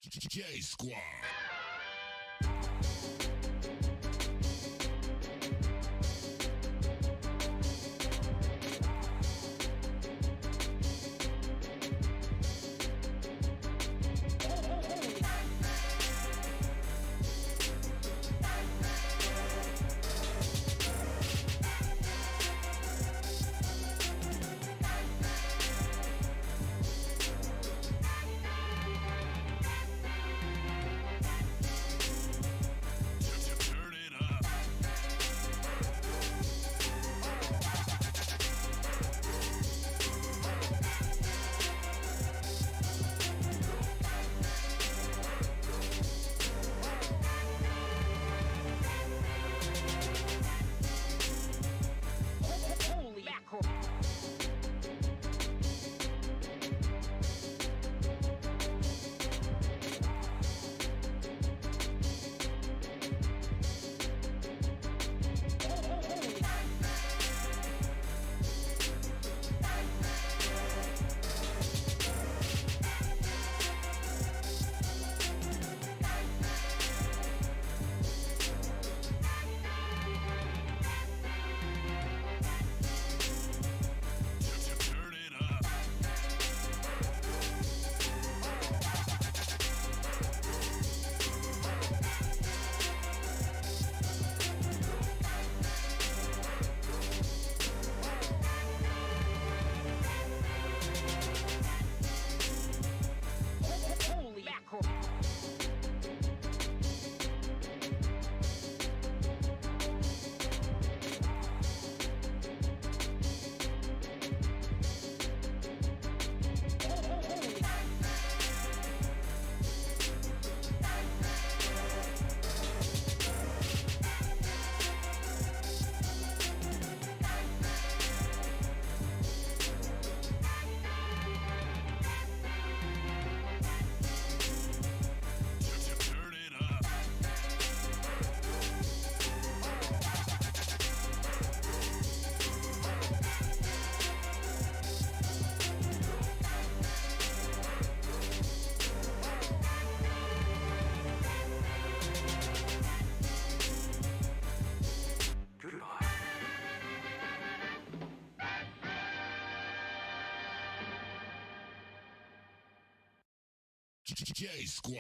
J Squad. J Squad.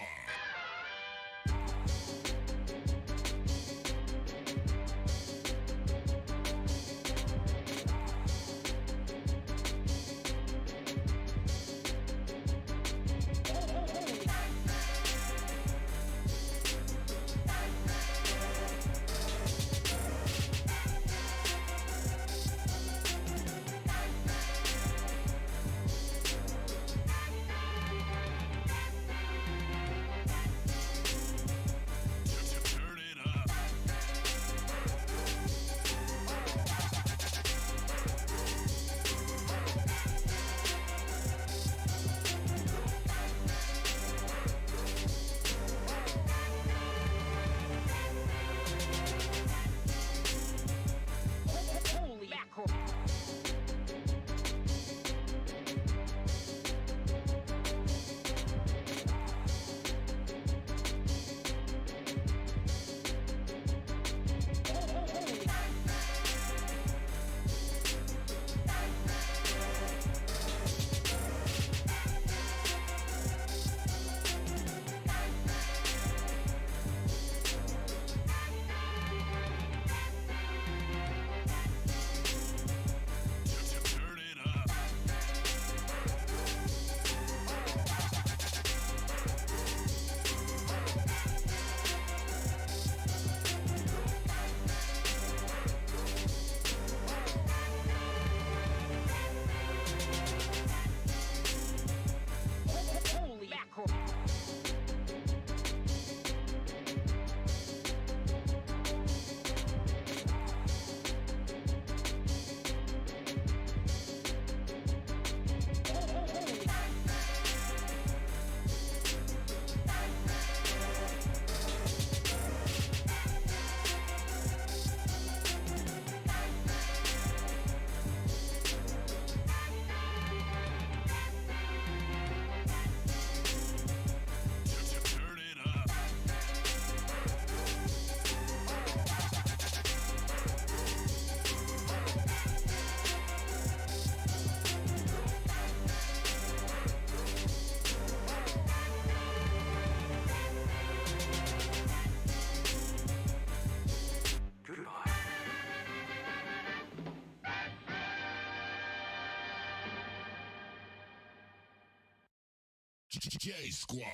J Squad.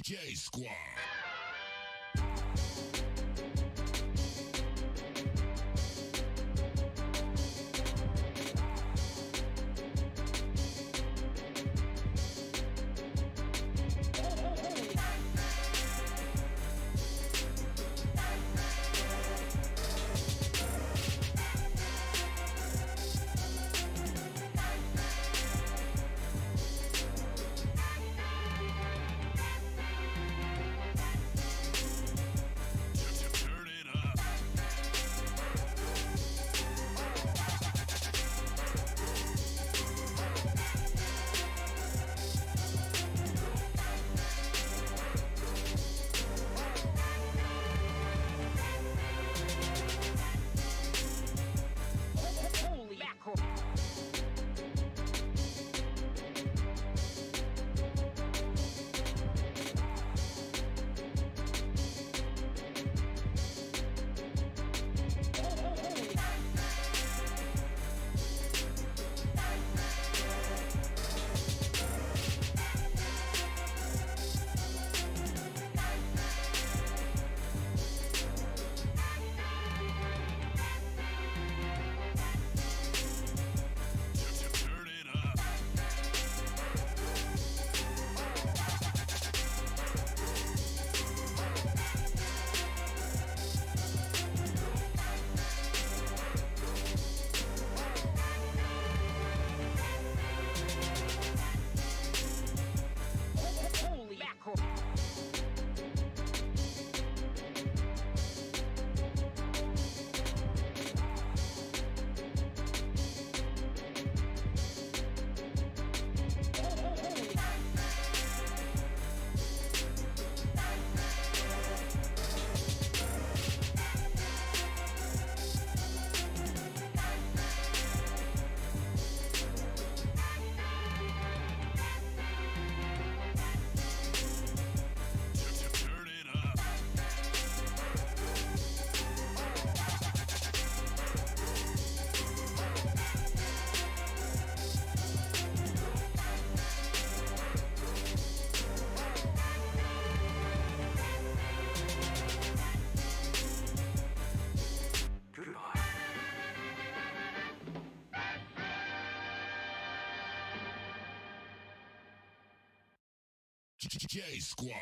J Squad. J Squad.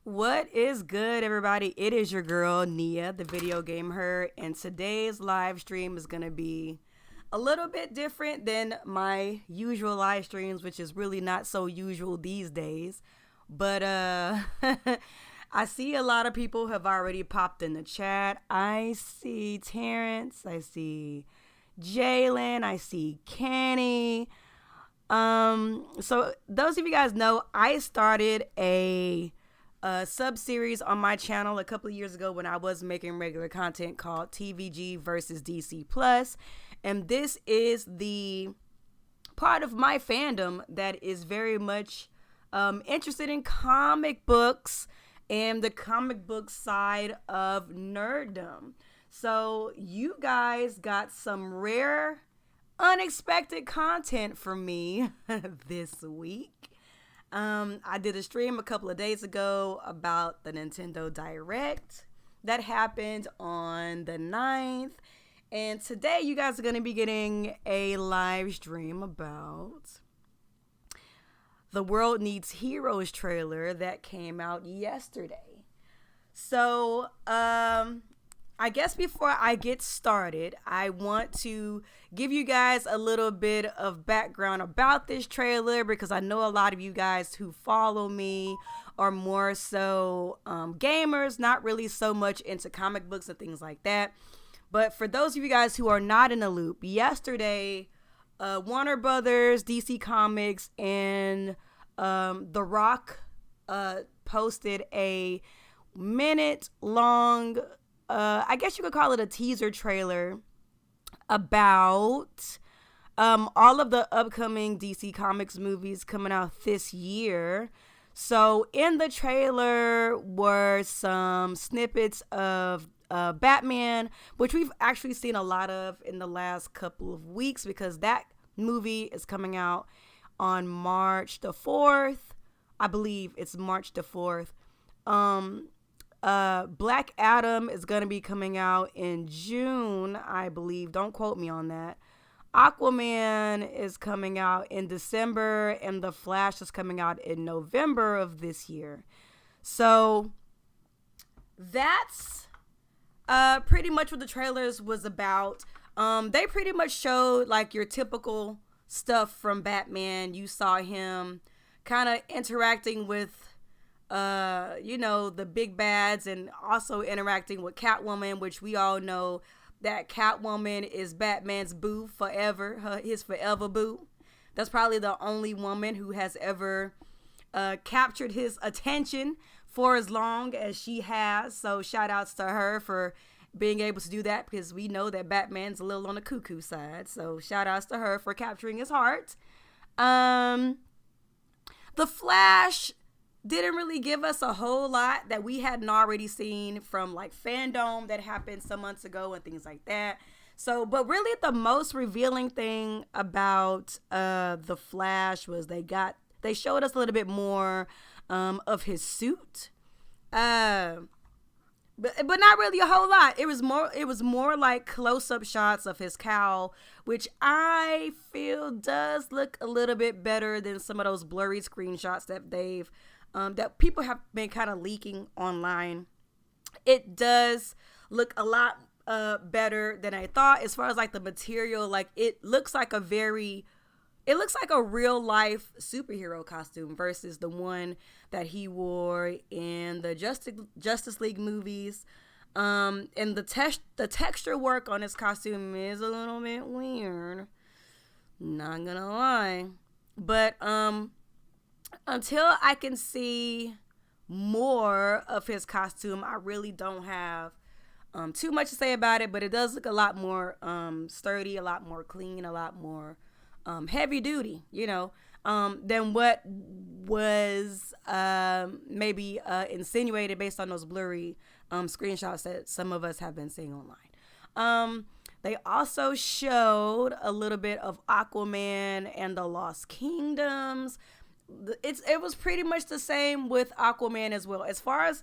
What is good, everybody? It is your girl, Nia, the video game her, and today's live stream is going to be a little bit different than my usual live streams, which is really not so usual these days. But I see a lot of people have already popped in the chat. I see Terrence, I see Jalen, I see Kenny. So those of you guys know, I started a sub-series on my channel a couple of years ago when I was making regular content called TVG versus DC Plus. And this is the part of my fandom that is very much interested in comic books and the comic book side of nerddom. So you guys got some rare, unexpected content from me this week. I did a stream a couple of days ago about the Nintendo Direct that happened on the 9th. And today you guys are going to be getting a live stream about the World Needs Heroes trailer that came out yesterday. So, I guess before I get started, I want to give you guys a little bit of background about this trailer because I know a lot of you guys who follow me are more so gamers, not really so much into comic books and things like that. But for those of you guys who are not in the loop, yesterday, Warner Brothers, DC Comics, and The Rock posted a minute-long I guess you could call it a teaser trailer about all of the upcoming DC Comics movies coming out this year. So in the trailer were some snippets of Batman, which we've actually seen a lot of in the last couple of weeks because that movie is coming out on March the 4th. I believe it's March the 4th. Black Adam is going to be coming out in June, I believe. Don't quote me on that. Aquaman is coming out in December, and The Flash is coming out in November of this year. So that's pretty much what the trailers was about. They pretty much showed like your typical stuff from Batman. You saw him kind of interacting with the big bads and also interacting with Catwoman, which we all know that Catwoman is Batman's boo forever, his forever boo. That's probably the only woman who has ever captured his attention for as long as she has. So shout outs to her for being able to do that because we know that Batman's a little on the cuckoo side. So shout outs to her for capturing his heart. The Flash didn't really give us a whole lot that we hadn't already seen from like fandom that happened some months ago and things like that. So, but really the most revealing thing about the Flash was they showed us a little bit more of his suit. But not really a whole lot. It was more like close-up shots of his cowl, which I feel does look a little bit better than some of those blurry screenshots that they've that people have been kind of leaking online. It does look a lot better than I thought as far as like the material. Like it looks like a real life superhero costume versus the one that he wore in the Justice League movies. And the texture work on his costume is a little bit weird. Not gonna lie. But until I can see more of his costume, I really don't have too much to say about it, but it does look a lot more sturdy, a lot more clean, a lot more heavy duty, than what was maybe insinuated based on those blurry screenshots that some of us have been seeing online. They also showed a little bit of Aquaman and the Lost Kingdoms. It was pretty much the same with Aquaman as well. As far as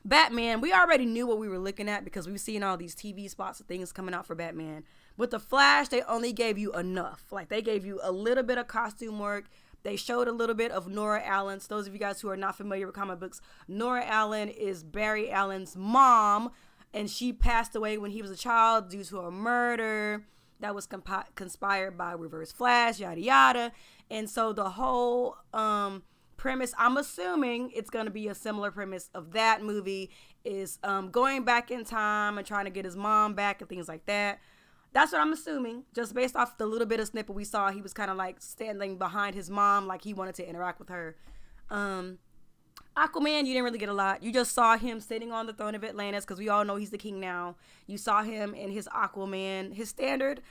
Batman, we already knew what we were looking at because we've seen all these TV spots and things coming out for Batman. With the Flash, they only gave you enough. Like they gave you a little bit of costume work, They showed a little bit of Nora Allen. So those of you guys who are not familiar with comic books, Nora Allen is Barry Allen's mom, and she passed away when he was a child due to a murder that was conspired by Reverse Flash, yada yada. And so the whole premise, I'm assuming it's going to be a similar premise of that movie, is going back in time and trying to get his mom back and things like that. That's what I'm assuming. Just based off the little bit of snippet we saw, he was kind of like standing behind his mom, like he wanted to interact with her. Aquaman, you didn't really get a lot. You just saw him sitting on the throne of Atlantis, because we all know he's the king now. You saw him in his Aquaman, his standard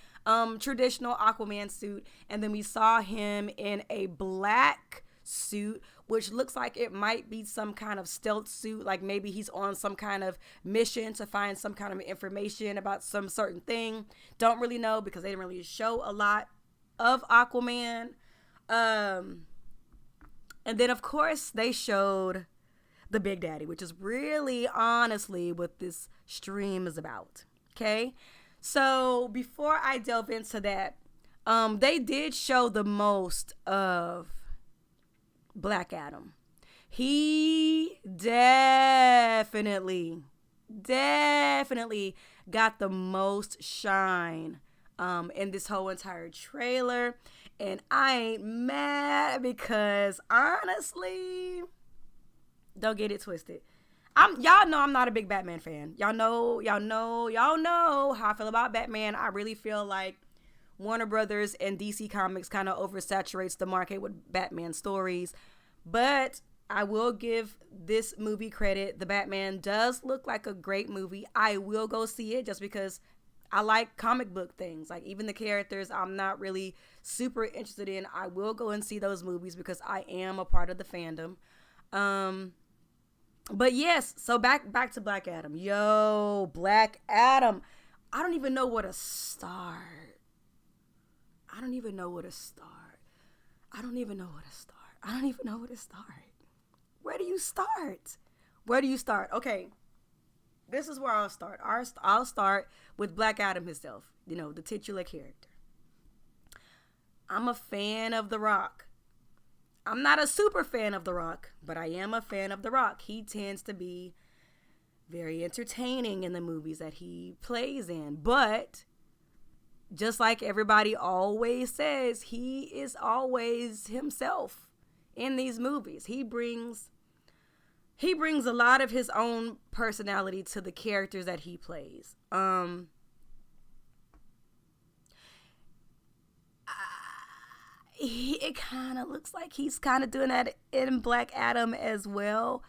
traditional Aquaman suit, and then we saw him in a black suit, which looks like it might be some kind of stealth suit, like maybe he's on some kind of mission to find some kind of information about some certain thing. Don't really know, because they didn't really show a lot of Aquaman. And then, of course, they showed the Big Daddy, which is really, honestly, what this stream is about. Okay? So, before I delve into that, they did show the most of Black Adam. He definitely got the most shine in this whole entire trailer. And I ain't mad, because honestly, don't get it twisted. Y'all know I'm not a big Batman fan. Y'all know how I feel about Batman. I really feel like Warner Brothers and DC Comics kind of oversaturates the market with Batman stories. But I will give this movie credit. The Batman does look like a great movie. I will go see it just because I like comic book things. Like, even the characters I'm not really super interested in, I will go and see those movies because I am a part of the fandom. But yes, so back to Black Adam. Yo, Black Adam. I don't even know where to start. Where do you start? Okay. This is where I'll start. I'll start with Black Adam himself, the titular character. I'm a fan of The Rock. I'm not a super fan of The Rock, but I am a fan of The Rock. He tends to be very entertaining in the movies that he plays in. But just like everybody always says, he is always himself in these movies. He brings a lot of his own personality to the characters that he plays. It kind of looks like he's kind of doing that in Black Adam as well,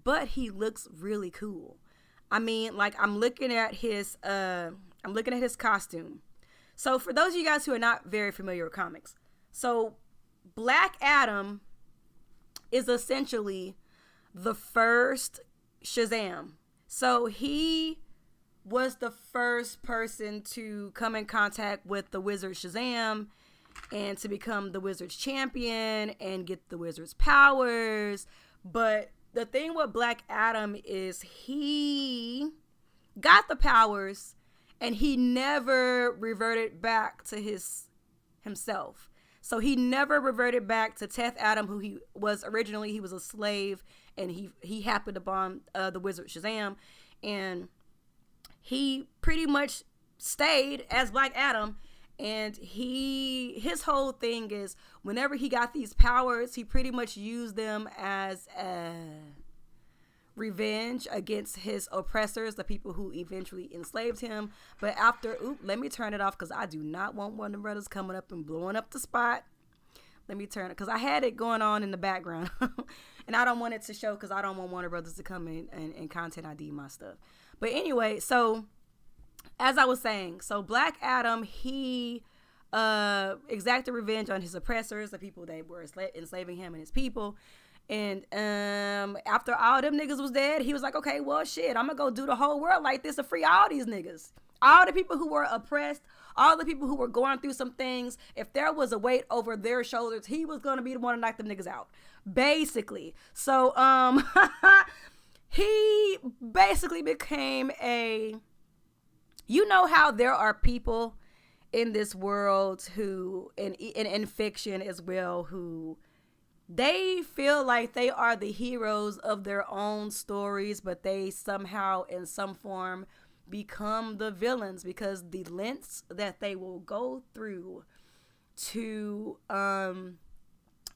but he looks really cool. I mean, like, I'm looking at his costume. So for those of you guys who are not very familiar with comics, so Black Adam is essentially the first Shazam. So he was the first person to come in contact with the wizard Shazam and to become the wizard's champion and get the wizard's powers. But the thing with Black Adam is he got the powers and he never reverted back to himself. So he never reverted back to Teth Adam, who he was originally. He was a slave, and he happened upon the wizard Shazam, and he pretty much stayed as Black Adam. And his whole thing is, whenever he got these powers, he pretty much used them as a revenge against his oppressors, the people who eventually enslaved him. But after, let me turn it off because I do not want Warner Brothers coming up and blowing up the spot. Let me turn it, because I had it going on in the background and I don't want it to show because I don't want Warner Brothers to come in and content ID my stuff. But anyway, so as I was saying, so Black Adam, he exacted revenge on his oppressors, the people that were enslaving him and his people. And after all them niggas was dead, he was like, okay, well, shit, I'm gonna go do the whole world like this to free all these niggas. All the people who were oppressed, all the people who were going through some things, if there was a weight over their shoulders, he was gonna be the one to knock them niggas out, basically. So he basically became you know how there are people in this world who in fiction as well, who they feel like they are the heroes of their own stories, but they somehow in some form become the villains because the lengths that they will go through to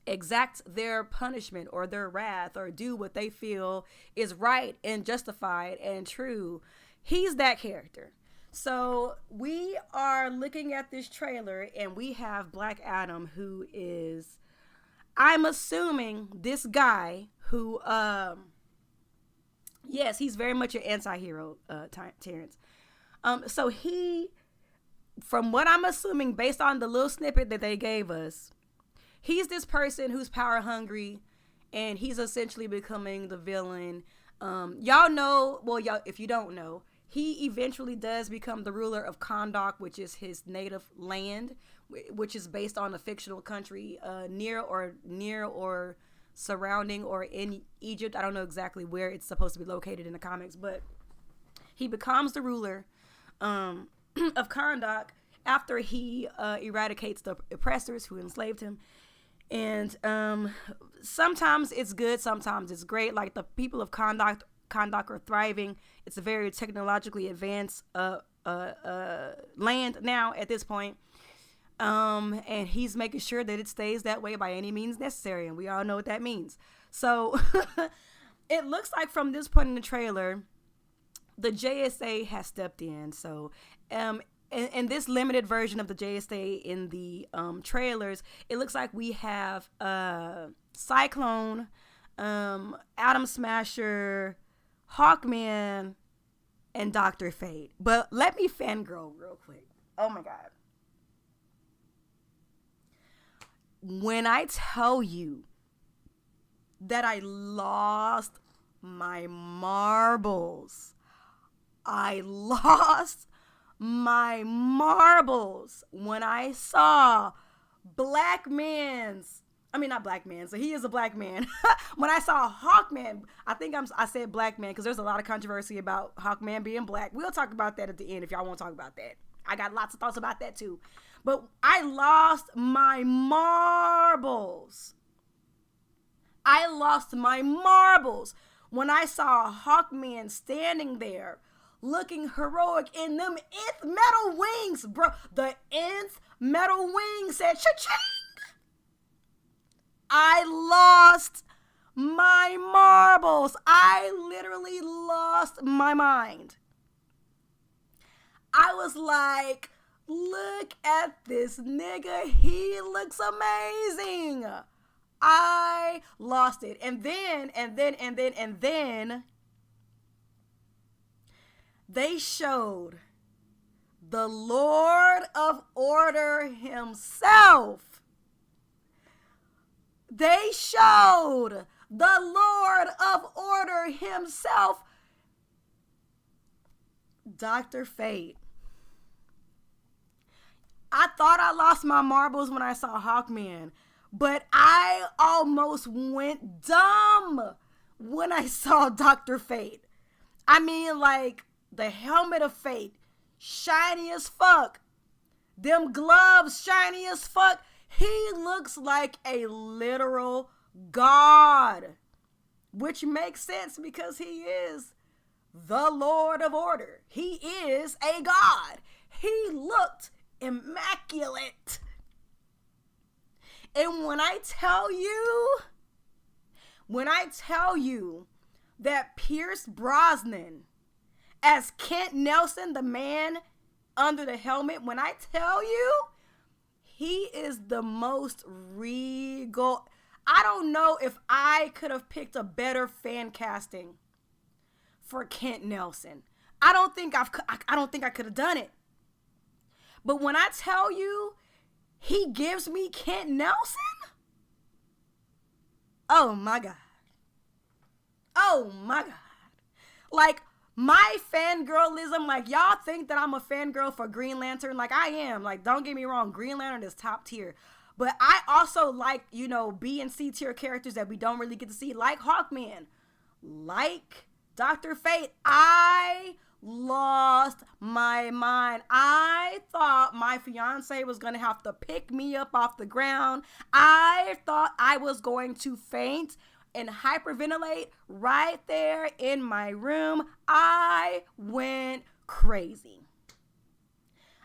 exact their punishment or their wrath or do what they feel is right and justified and true. He's that character. So we are looking at this trailer and we have Black Adam, who is, I'm assuming, this guy who, yes, he's very much an anti-hero, Terrence. So he, from what I'm assuming, based on the little snippet that they gave us, he's this person who's power hungry, and he's essentially becoming the villain. Y'all know, well, y'all, if you don't know, he eventually does become the ruler of Kahndaq, which is his native land, which is based on a fictional country near or surrounding or in Egypt. I don't know exactly where it's supposed to be located in the comics, but he becomes the ruler of Kahndaq after he eradicates the oppressors who enslaved him. And sometimes it's good, sometimes it's great. Like, the people of Kahndaq are thriving. It's a very technologically advanced land now at this point. And he's making sure that it stays that way by any means necessary, and we all know what that means. So it looks like from this point in the trailer, the JSA has stepped in. So in this limited version of the JSA in the trailers, it looks like we have Cyclone, Atom Smasher, Hawkman, and Dr. Fate. But let me fangirl real quick. Oh my God. When I tell you that I lost my marbles, when I saw so he is a black man. When I saw Hawkman, I said black man because there's a lot of controversy about Hawkman being black. We'll talk about that at the end if y'all want to talk about that. I got lots of thoughts about that too. But I lost my marbles. When I saw Hawkman standing there looking heroic in them nth metal wings, bro. The nth metal wings said cha-ching. I lost my marbles. I literally lost my mind. I was like, look at this nigga. He looks amazing. I lost it. And then they showed the Lord of Order himself. They showed the Lord of Order himself, Dr. Fate. I thought I lost my marbles when I saw Hawkman, but I almost went dumb when I saw Dr. Fate. I mean, like, the helmet of fate, shiny as fuck. Them gloves, shiny as fuck. He looks like a literal god, which makes sense because he is the Lord of Order. He is a god. He looked immaculate. And when I tell you that Pierce Brosnan as Kent Nelson, the man under the helmet, when I tell you he is the most regal. I don't know if I could have picked a better fan casting for Kent Nelson. I don't think I could have done it. But when I tell you he gives me Kent Nelson, oh my God. Oh my God. Like, my fangirlism, like, y'all think that I'm a fangirl for Green Lantern. Like, I am. Like, don't get me wrong. Green Lantern is top tier. But I also like, you know, B and C tier characters that we don't really get to see. Like Hawkman. Like Dr. Fate. I lost my mind. I thought my fiance was going to have to pick me up off the ground. I thought I was going to faint and hyperventilate right there in my room. I went crazy.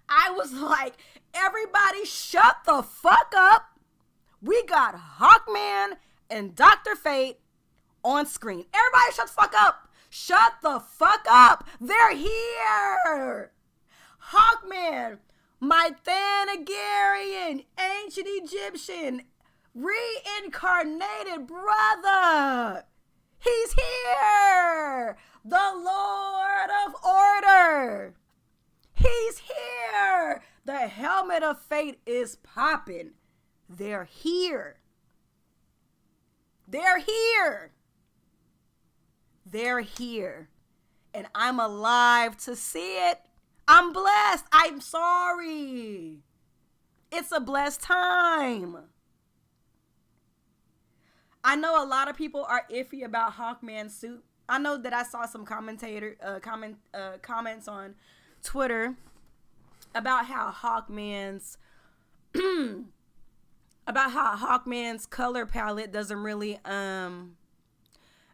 I was like, everybody shut the fuck up. We got Hawkman and Dr. Fate on screen. Everybody shut the fuck up. Shut the fuck up. They're here. Hawkman, my Thanagarian, ancient Egyptian, reincarnated brother. He's here. The Lord of Order. He's here. The helmet of fate is popping. They're here. They're here. They're here. And I'm alive to see it. I'm blessed. I'm sorry. It's a blessed time. I know a lot of people are iffy about Hawkman's suit. I know that I saw some comments on Twitter about how Hawkman's color palette doesn't really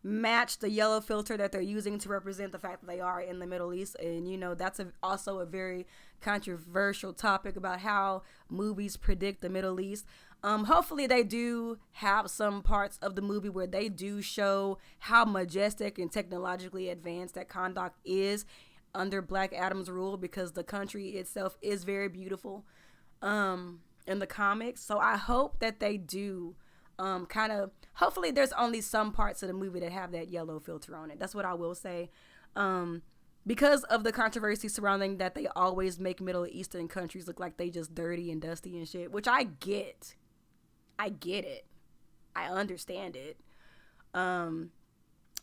match the yellow filter that they're using to represent the fact that they are in the Middle East. And you know, that's also a very controversial topic about how movies predict the Middle East. Hopefully they do have some parts of the movie where they do show how majestic and technologically advanced that Kahndaq is under Black Adam's rule, because the country itself is very beautiful in the comics. So I hope that they do hopefully there's only some parts of the movie that have that yellow filter on it. That's what I will say. Because of the controversy surrounding that they always make Middle Eastern countries look like they just dirty and dusty and shit, which I get. I get it. I understand it. And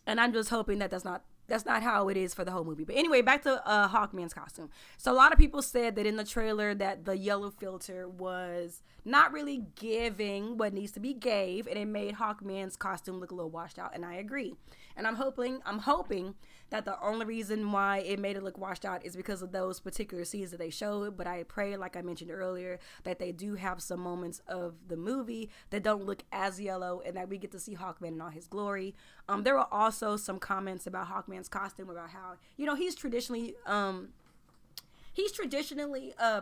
I'm just hoping that that's not how it is for the whole movie. But anyway, back to Hawkman's costume. So a lot of people said that in the trailer that the yellow filter was not really giving what needs to be gave, and it made Hawkman's costume look a little washed out, and I agree. And I'm hoping that the only reason why it made it look washed out is because of those particular scenes that they showed. But I pray, like I mentioned earlier, that they do have some moments of the movie that don't look as yellow, and that we get to see Hawkman in all his glory. There were also some comments about Hawkman's costume, about how, you know, he's traditionally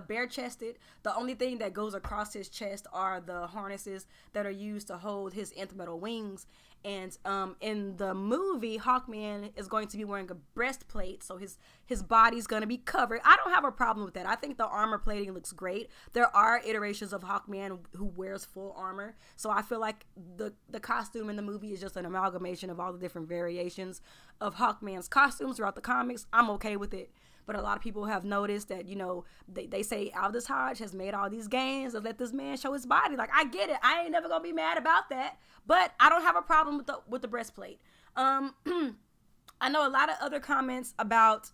bare-chested. The only thing that goes across his chest are the harnesses that are used to hold his nth metal wings. And in the movie, Hawkman is going to be wearing a breastplate, so his body's going to be covered. I don't have a problem with that. I think the armor plating looks great. There are iterations of Hawkman who wears full armor, so I feel like the costume in the movie is just an amalgamation of all the different variations of Hawkman's costumes throughout the comics. I'm okay with it. But a lot of people have noticed that, you know, they say Aldous Hodge has made all these gains to let this man show his body. Like, I get it. I ain't never gonna be mad about that. But I don't have a problem with the breastplate. I know a lot of other comments about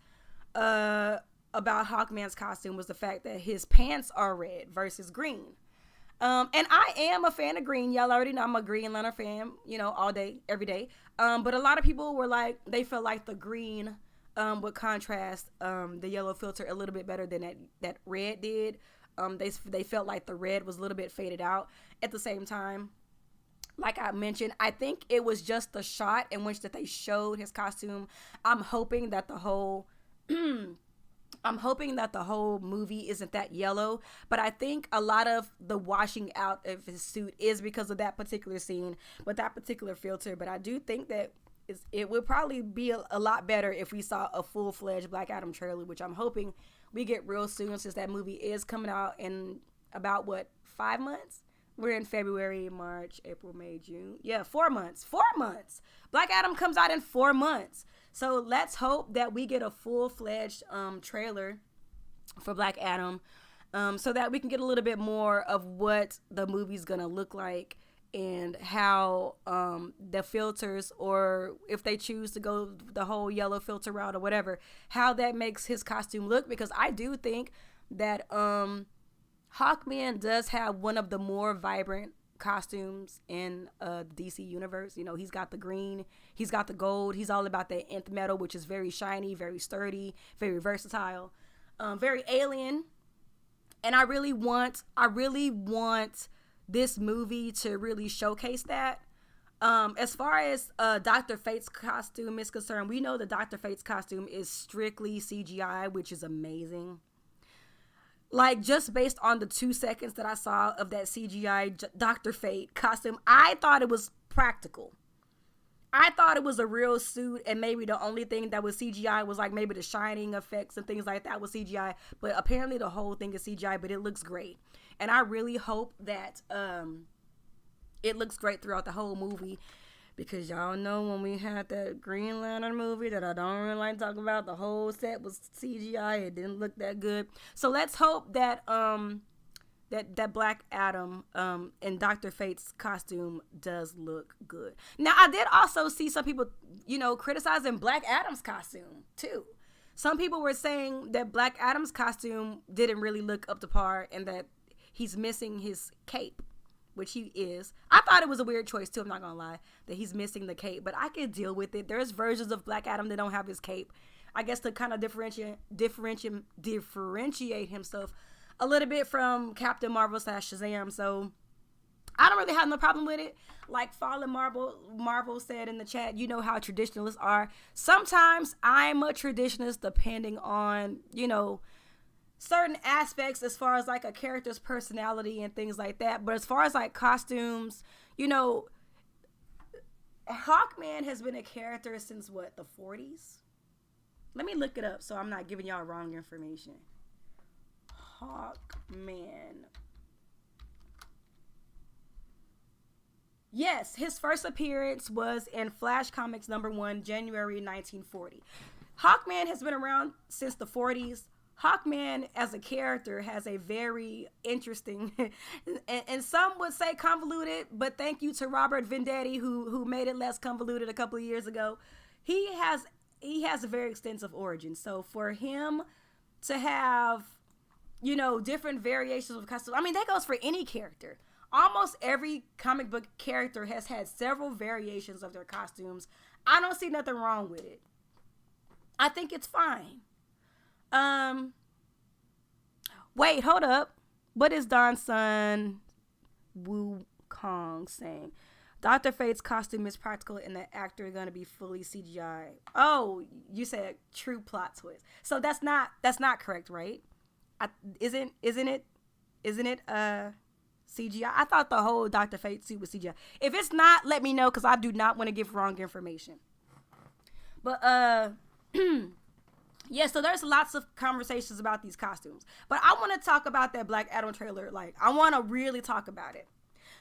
Hawkman's costume was the fact that his pants are red versus green. And I am a fan of green. Y'all already know I'm a Green Lantern fan, you know, all day, every day. But a lot of people were like, they felt like the green would contrast the yellow filter a little bit better than that red did. They felt like the red was a little bit faded out. At the same time, like I mentioned, I think it was just the shot in which that they showed his costume. I'm hoping that the whole movie isn't that yellow, but I think a lot of the washing out of his suit is because of that particular scene with that particular filter. But I do think that it would probably be a lot better if we saw a full-fledged Black Adam trailer, which I'm hoping we get real soon, since that movie is coming out in about, 5 months? We're in February, March, April, May, June. Yeah, 4 months. 4 months. Black Adam comes out in 4 months. So let's hope that we get a full-fledged trailer for Black Adam, so that we can get a little bit more of what the movie's going to look like, and how the filters, or if they choose to go the whole yellow filter route or whatever, how that makes his costume look. Because I do think that Hawkman does have one of the more vibrant costumes in the DC universe. You know, he's got the green, he's got the gold, he's all about that nth metal, which is very shiny, very sturdy, very versatile, very alien. And I really want this movie to really showcase that. As far as Dr. Fate's costume is concerned, we know that Dr. Fate's costume is strictly CGI, which is amazing. Like, just based on the 2 seconds that I saw of that CGI Dr. Fate costume, I thought it was practical. I thought it was a real suit, and maybe the only thing that was CGI was like maybe the shining effects and things like that was CGI. But apparently the whole thing is CGI, but it looks great. And I really hope that it looks great throughout the whole movie. Because y'all know when we had that Green Lantern movie that I don't really like talking about, the whole set was CGI. It didn't look that good. So let's hope that that Black Adam in Dr. Fate's costume does look good. Now, I did also see some people, you know, criticizing Black Adam's costume too. Some people were saying that Black Adam's costume didn't really look up to par and that he's missing his cape, which he is. I thought it was a weird choice too, I'm not gonna lie, that he's missing the cape, but I can deal with it. There's versions of Black Adam that don't have his cape. I guess to kind of differentiate himself a little bit from Captain Marvel / Shazam. So I don't really have no problem with it. Like Fallen Marvel said in the chat, you know how traditionalists are. Sometimes I'm a traditionalist depending on, you know, certain aspects as far as like a character's personality and things like that. But as far as like costumes, you know, Hawkman has been a character since what, the 40s? Let me look it up so I'm not giving y'all wrong information. Hawkman. Yes, his first appearance was in Flash Comics #1, January 1940. Hawkman has been around since the 40s. Hawkman as a character has a very interesting and some would say convoluted, but thank you to Robert Venditti who made it less convoluted a couple of years ago. He has a very extensive origin. So for him to have, you know, different variations of costumes, I mean, that goes for any character. Almost every comic book character has had several variations of their costumes. I don't see nothing wrong with it. I think it's fine. Wait, hold up. What is Don's son Wu Kong saying? Dr. Fate's costume is practical and the actor is going to be fully CGI. Oh, you said true plot twist. So that's not correct, right? Isn't it CGI? I thought the whole Dr. Fate suit was CGI. If it's not, let me know because I do not want to give wrong information. But yeah, so there's lots of conversations about these costumes. But I want to talk about that Black Adam trailer. Like, I want to really talk about it.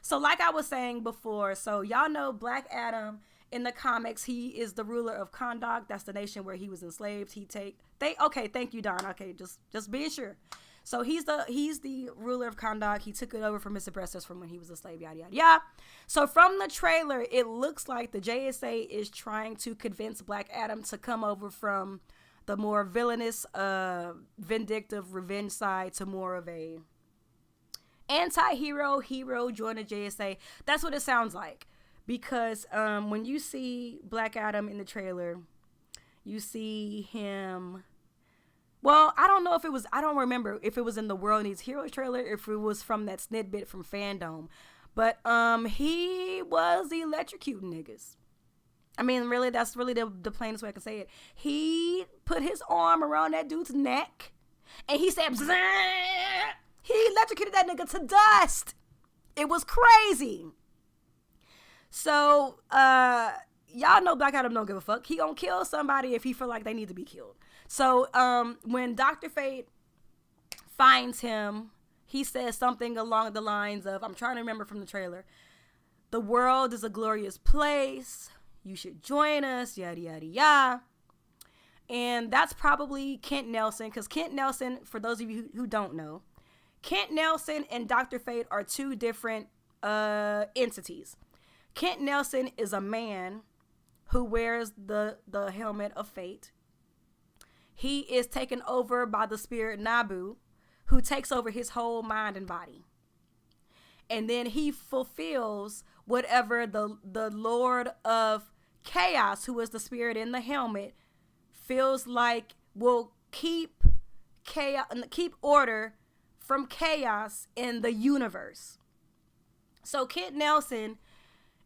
So like I was saying before, so y'all know Black Adam in the comics, he is the ruler of Kahndaq. That's the nation where he was enslaved. Okay, thank you, Don. Okay, just being sure. So he's the ruler of Kahndaq. He took it over from his oppressors from when he was a slave, yada, yada, yada. So from the trailer, it looks like the JSA is trying to convince Black Adam to come over from the more villainous, vindictive revenge side to more of a anti-hero, hero, join the JSA. That's what it sounds like. Because when you see Black Adam in the trailer, you see him... Well, I don't remember if it was in the World Needs Heroes trailer, if it was from that snippet from Fandom. But he was electrocuting niggas. I mean, really, that's really the plainest way I can say it. He put his arm around that dude's neck, and he said, Zah! He electrocuted that nigga to dust. It was crazy. So, y'all know Black Adam don't give a fuck. He gonna kill somebody if he feel like they need to be killed. So, when Dr. Fate finds him, he says something along the lines of, I'm trying to remember from the trailer, the world is a glorious place. You should join us, yada, yada, yada. And that's probably Kent Nelson, because Kent Nelson, for those of you who don't know, Kent Nelson and Dr. Fate are two different entities. Kent Nelson is a man who wears the helmet of fate. He is taken over by the spirit Nabu, who takes over his whole mind and body. and then he fulfills whatever the Lord of Chaos, who is the spirit in the helmet, feels like will keep order from chaos in the universe. So Kent Nelson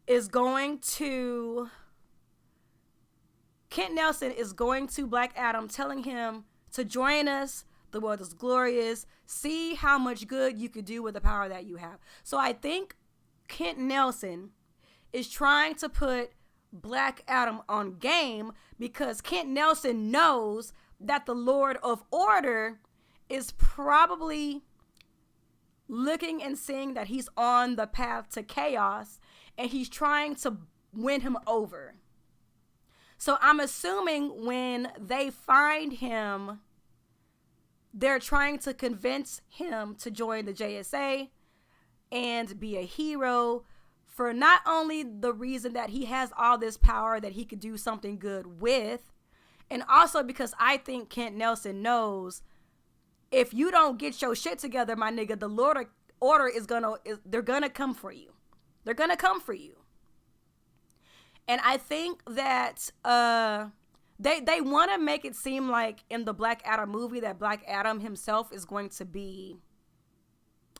is going to Black Adam, telling him to join us. The world is glorious. See how much good you could do with the power that you have. So I think Kent Nelson is trying to put Black Adam on game because Kent Nelson knows that the Lord of Order is probably looking and seeing that he's on the path to chaos, and he's trying to win him over. So I'm assuming when they find him, they're trying to convince him to join the JSA and be a hero for not only the reason that he has all this power that he could do something good with, and also because I think Kent Nelson knows if you don't get your shit together, my nigga, the Lord of Order they're gonna come for you. They're gonna come for you. And I think that they want to make it seem like in the Black Adam movie that Black Adam himself is going to be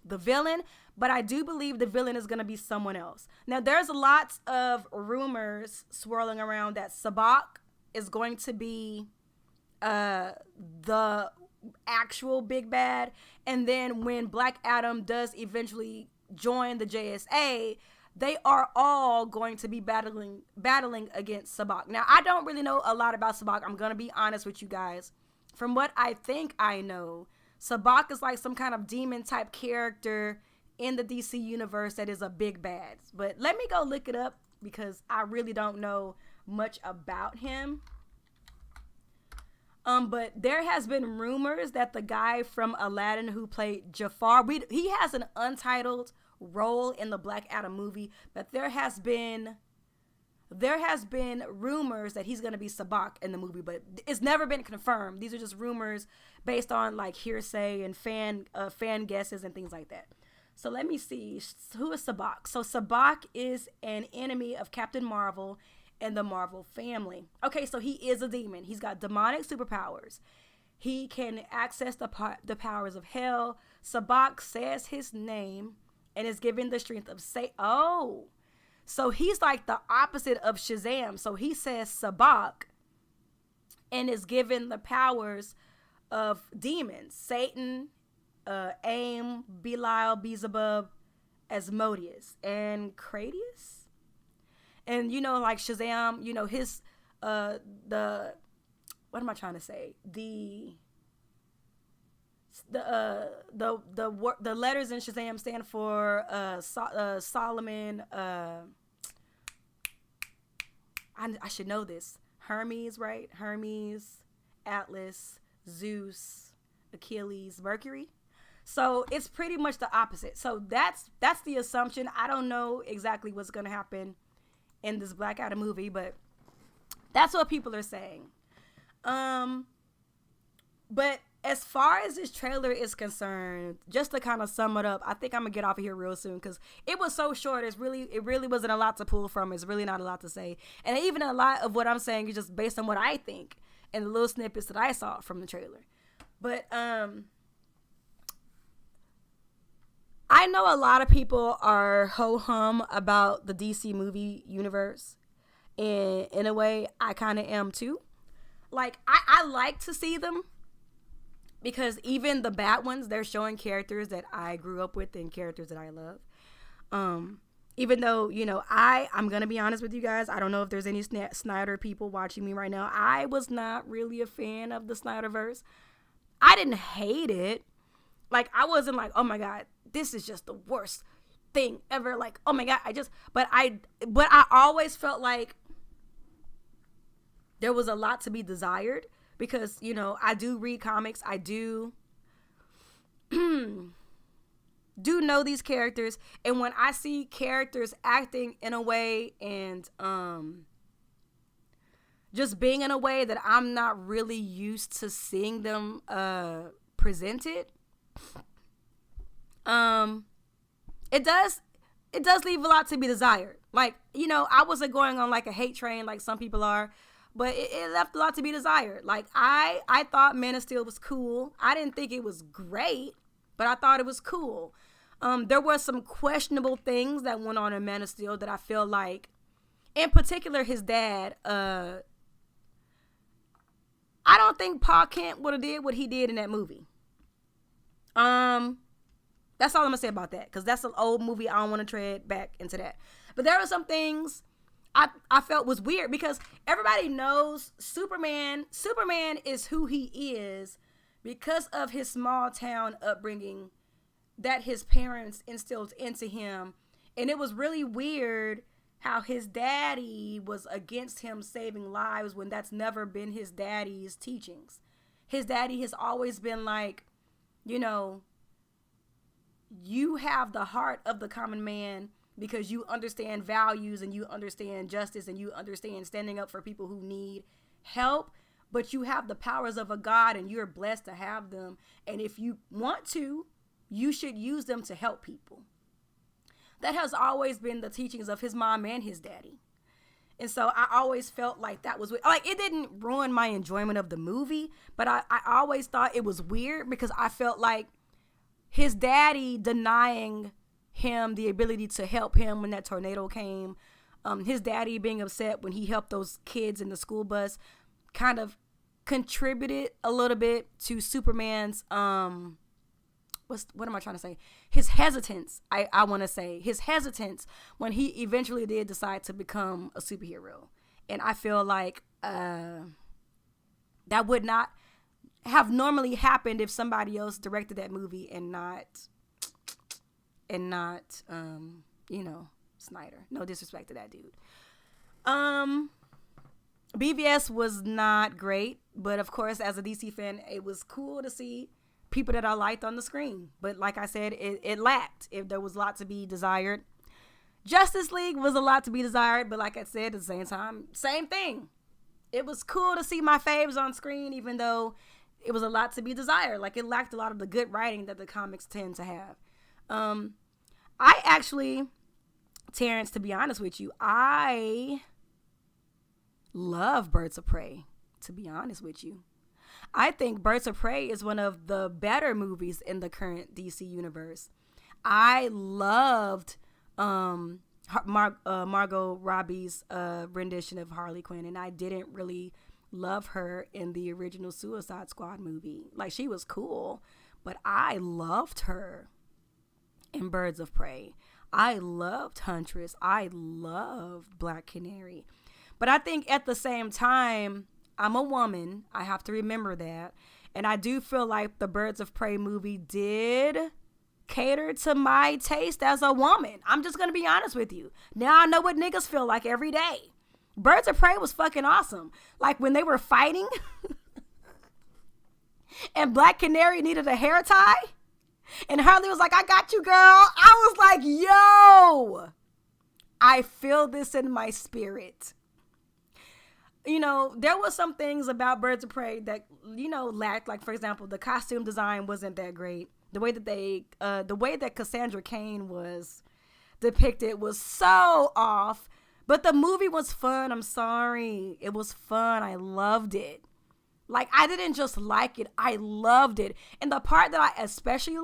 the villain, but I do believe the villain is going to be someone else. Now, there's lots of rumors swirling around that Sabbac is going to be the actual big bad, and then when Black Adam does eventually join the JSA, they are all going to be battling against Sabbac. Now, I don't really know a lot about Sabbac. I'm going to be honest with you guys. From what I think I know, Sabbac is like some kind of demon type character in the DC universe that is a big bad. But let me go look it up because I really don't know much about him. But there has been rumors that the guy from Aladdin who played Jafar, he has an untitled role in the Black Adam movie, but there has been rumors that he's going to be Sabbac in the movie, but it's never been confirmed. These are just rumors based on like hearsay and fan guesses and things like that. So let me see, who is Sabbac? So Sabbac is an enemy of Captain Marvel and the Marvel family. Okay, so he is a demon. He's got demonic superpowers. He can access the powers of hell. Sabbac says his name and is given the strength of Satan. Oh, so he's like the opposite of Shazam. So he says Sabbac and is given the powers of demons. Satan, Aim, Belial, Beelzebub, Asmodeus, and Cratius. And, you know, like Shazam, you know, his, what am I trying to say? The letters in Shazam stand for, Solomon, I should know this. Hermes, right? Hermes, Atlas, Zeus, Achilles, Mercury. So it's pretty much the opposite. So that's the assumption. I don't know exactly what's going to happen in this Black Adam movie, but that's what people are saying. But as far as this trailer is concerned, just to kind of sum it up, I think I'm gonna get off of here real soon because it was so short. It really wasn't a lot to pull from. It's really not a lot to say, and even a lot of what I'm saying is just based on what I think and the little snippets that I saw from the trailer. But I know a lot of people are ho-hum about the DC movie universe, and in a way, I kind of am too. Like, I like to see them because even the bad ones, they're showing characters that I grew up with and characters that I love. Even though, you know, I'm going to be honest with you guys, I don't know if there's any Snyder people watching me right now. I was not really a fan of the Snyderverse. I didn't hate it. Like, I wasn't like, oh my God, this is just the worst thing ever. Like, oh my God, but I always felt like there was a lot to be desired because, you know, I do read comics. I do know these characters. And when I see characters acting in a way and just being in a way that I'm not really used to seeing them presented, it does leave a lot to be desired. Like, you know, I wasn't going on like a hate train like some people are, but it left a lot to be desired. Like, I thought Man of Steel was cool. I didn't think it was great, but I thought it was cool. There were some questionable things that went on in Man of Steel that I feel like, in particular, his dad, I don't think Paul Kent would have did what he did in that movie. That's all I'm gonna say about that, because that's an old movie. I don't want to tread back into that. But there were some things I felt was weird, because everybody knows Superman is who he is because of his small town upbringing that his parents instilled into him. And it was really weird how his daddy was against him saving lives when that's never been his daddy's teachings. His daddy has always been like, you know, you have the heart of the common man because you understand values and you understand justice and you understand standing up for people who need help, but you have the powers of a God and you're blessed to have them. And if you want to, you should use them to help people. That has always been the teachings of his mom and his daddy. And so I always felt like that was, like, it didn't ruin my enjoyment of the movie, but I always thought it was weird because I felt like his daddy denying him the ability to help him when that tornado came, his daddy being upset when he helped those kids in the school bus, kind of contributed a little bit to Superman's, what am I trying to say? His hesitance, I want to say. His hesitance when he eventually did decide to become a superhero. And I feel like that would not have normally happened if somebody else directed that movie and not you know, Snyder. No disrespect to that dude. BVS was not great, but of course, as a DC fan, it was cool to see people that I liked on the screen. But like I said, it lacked. If there was a lot to be desired. Justice League was a lot to be desired, but like I said, at the same time, same thing. It was cool to see my faves on screen, even though it was a lot to be desired. Like, it lacked a lot of the good writing that the comics tend to have. I actually, Terrence, to be honest with you, I love Birds of Prey, to be honest with you. I think Birds of Prey is one of the better movies in the current DC universe. I loved Margot Robbie's rendition of Harley Quinn, and I didn't really love her in the original Suicide Squad movie. Like, she was cool, but I loved her in Birds of Prey. I loved Huntress. I loved Black Canary. But I think at the same time, I'm a woman. I have to remember that. And I do feel like the Birds of Prey movie did cater to my taste as a woman. I'm just going to be honest with you. Now I know what niggas feel like every day. Birds of Prey was fucking awesome. Like, when they were fighting and Black Canary needed a hair tie and Harley was like, I got you, girl. I was like, yo, I feel this in my spirit. You know, there was some things about Birds of Prey that, you know, lacked. Like, for example, the costume design wasn't that great. The way that Cassandra Cain was depicted was so off. But the movie was fun. I'm sorry. It was fun. I loved it. Like, I didn't just like it. I loved it. And the part that I especially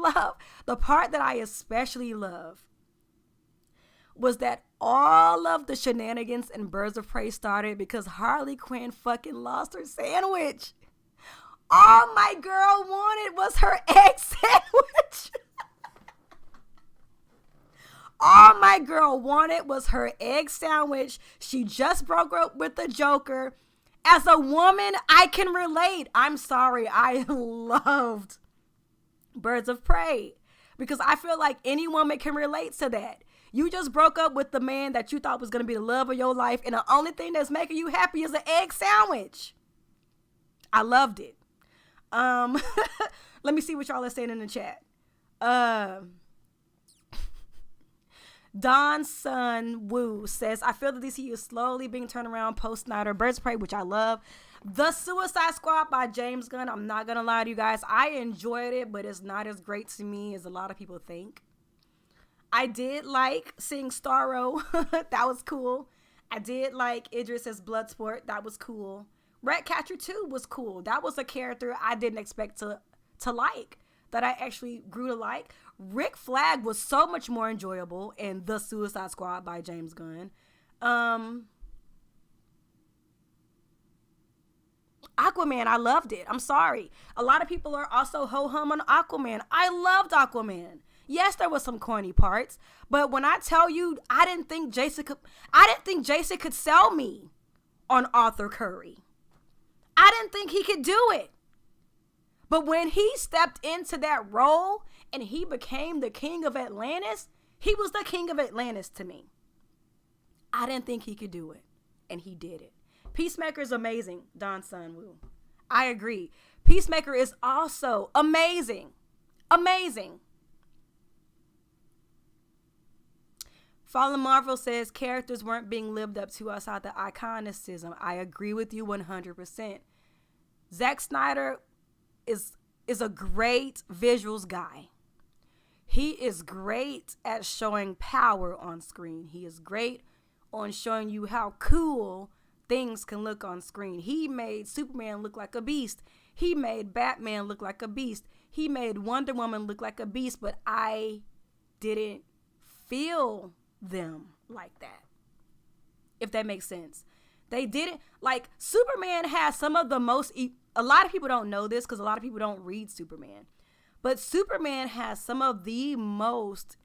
love was that all of the shenanigans in Birds of Prey started because Harley Quinn fucking lost her sandwich. All my girl wanted was her egg sandwich. All my girl wanted was her egg sandwich. She just broke up with the Joker. As a woman, I can relate. I'm sorry. I loved Birds of Prey because I feel like any woman can relate to that. You just broke up with the man that you thought was going to be the love of your life, and the only thing that's making you happy is an egg sandwich. I loved it. Let me see what y'all are saying in the chat. Don's son Woo says, I feel that DC is slowly being turned around post-Snyder. Birds of Prey, which I love. The Suicide Squad by James Gunn, I'm not going to lie to you guys. I enjoyed it, but it's not as great to me as a lot of people think. I did like seeing Starro. That was cool. I did like Idris as Bloodsport. That was cool. Ratcatcher 2 was cool. That was a character I didn't expect to like, that I actually grew to like. Rick Flag was so much more enjoyable in The Suicide Squad by James Gunn. Aquaman, I loved it. I'm sorry. A lot of people are also ho-hum on Aquaman. I loved Aquaman. Yes, there was some corny parts, but when I tell you, I didn't think Jason could sell me on Arthur Curry. I didn't think he could do it. But when he stepped into that role and he became the king of Atlantis, he was the king of Atlantis to me. I didn't think he could do it, and he did it. Peacemaker is amazing, Don Sun-woo. I agree. Peacemaker is also amazing. Amazing. Fallen Marvel says characters weren't being lived up to outside the iconicism. I agree with you 100%. Zack Snyder is a great visuals guy. He is great at showing power on screen. He is great on showing you how cool things can look on screen. He made Superman look like a beast. He made Batman look like a beast. He made Wonder Woman look like a beast, but I didn't feel them like that, if that makes sense. They didn't, like, Superman has some of the most, a lot of people don't know this because a lot of people don't read Superman, but Superman has some of the most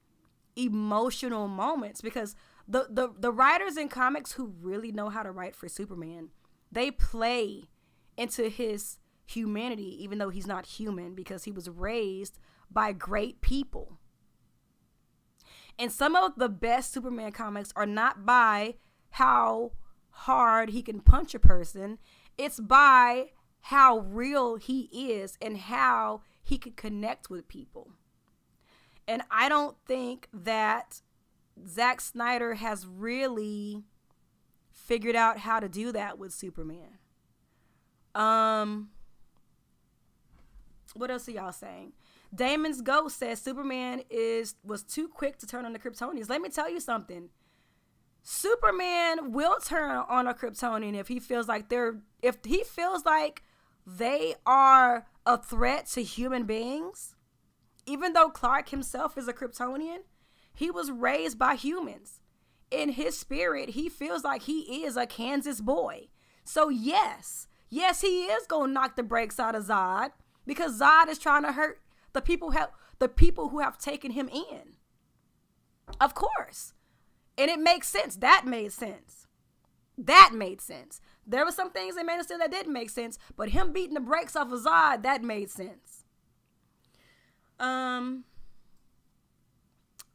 emotional moments because the writers in comics who really know how to write for Superman, they play into his humanity, even though he's not human, because he was raised by great people. And some of the best Superman comics are not by how hard he can punch a person. It's by how real he is and how he can connect with people. And I don't think that Zack Snyder has really figured out how to do that with Superman. What else are y'all saying? Damon's Ghost says Superman was too quick to turn on the Kryptonians. Let me tell you something. Superman will turn on a Kryptonian if he feels like they are a threat to human beings. Even though Clark himself is a Kryptonian, he was raised by humans. In his spirit, he feels like he is a Kansas boy. So yes, he is going to knock the brakes out of Zod because Zod is trying to hurt the people who have taken him in. Of course. And it makes sense. That made sense. There were some things in Man of Steel that didn't make sense, but him beating the brakes off of Zod, that made sense.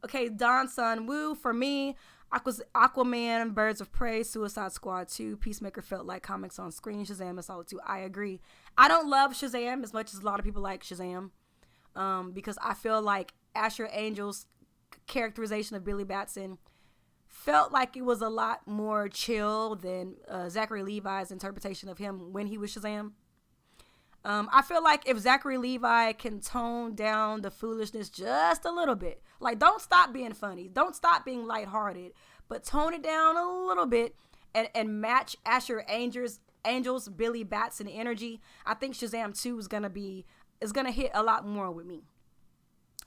Okay, Don Sun-woo, for me, Aquaman, Birds of Prey, Suicide Squad 2, Peacemaker felt like comics on screen, Shazam is solid too. I agree. I don't love Shazam as much as a lot of people like Shazam, because I feel like Asher Angel's characterization of Billy Batson felt like it was a lot more chill than Zachary Levi's interpretation of him when he was Shazam. I feel like if Zachary Levi can tone down the foolishness just a little bit, like don't stop being funny, don't stop being lighthearted, but tone it down a little bit and match Asher Angel's Billy Batson energy, I think Shazam 2 is gonna hit a lot more with me.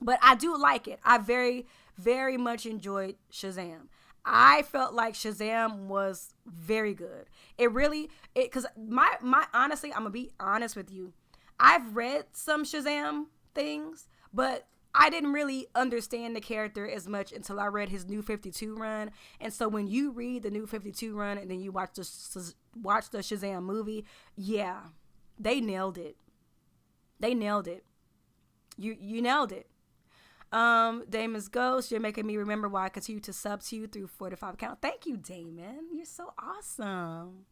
But I do like it. I very, very much enjoyed Shazam. I felt like Shazam was very good. Because honestly, I'm gonna be honest with you. I've read some Shazam things, but I didn't really understand the character as much until I read his New 52 run. And so when you read the New 52 run and then you watch the Shazam movie, yeah, they nailed it. You nailed it. Damon's Ghost, you're making me remember why I continue to sub to you through 4 to 5 count. Thank you, Damon. You're so awesome.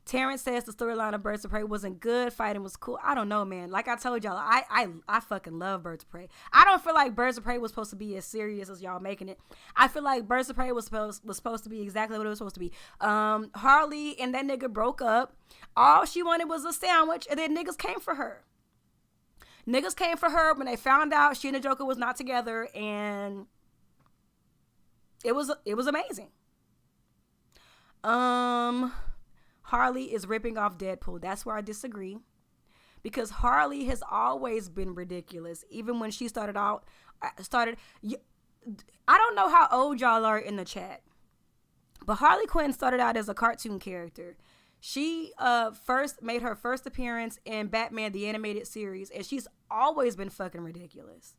Terrence says the storyline of Birds of Prey wasn't good. Fighting was cool. I don't know, man. Like I told y'all, I fucking love Birds of Prey. I don't feel like Birds of Prey was supposed to be as serious as y'all making it. I feel like Birds of Prey was supposed to be exactly what it was supposed to be. Harley and that nigga broke up. All she wanted was a sandwich, and then niggas came for her. Niggas came for her when they found out she and the Joker was not together, and It was amazing. Harley is ripping off Deadpool. That's where I disagree. Because Harley has always been ridiculous. Even when she started out, I don't know how old y'all are in the chat, but Harley Quinn started out as a cartoon character. She first made her first appearance in Batman the Animated Series, and she's always been fucking ridiculous.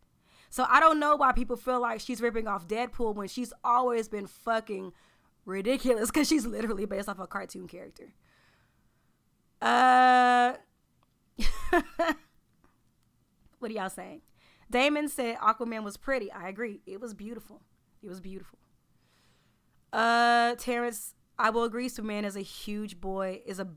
So I don't know why people feel like she's ripping off Deadpool when she's always been fucking ridiculous, because she's literally based off a cartoon character. What are y'all saying? Damon said Aquaman was pretty. I agree. It was beautiful. It was beautiful. Terrence, I will agree. Superman is a huge boy. Is a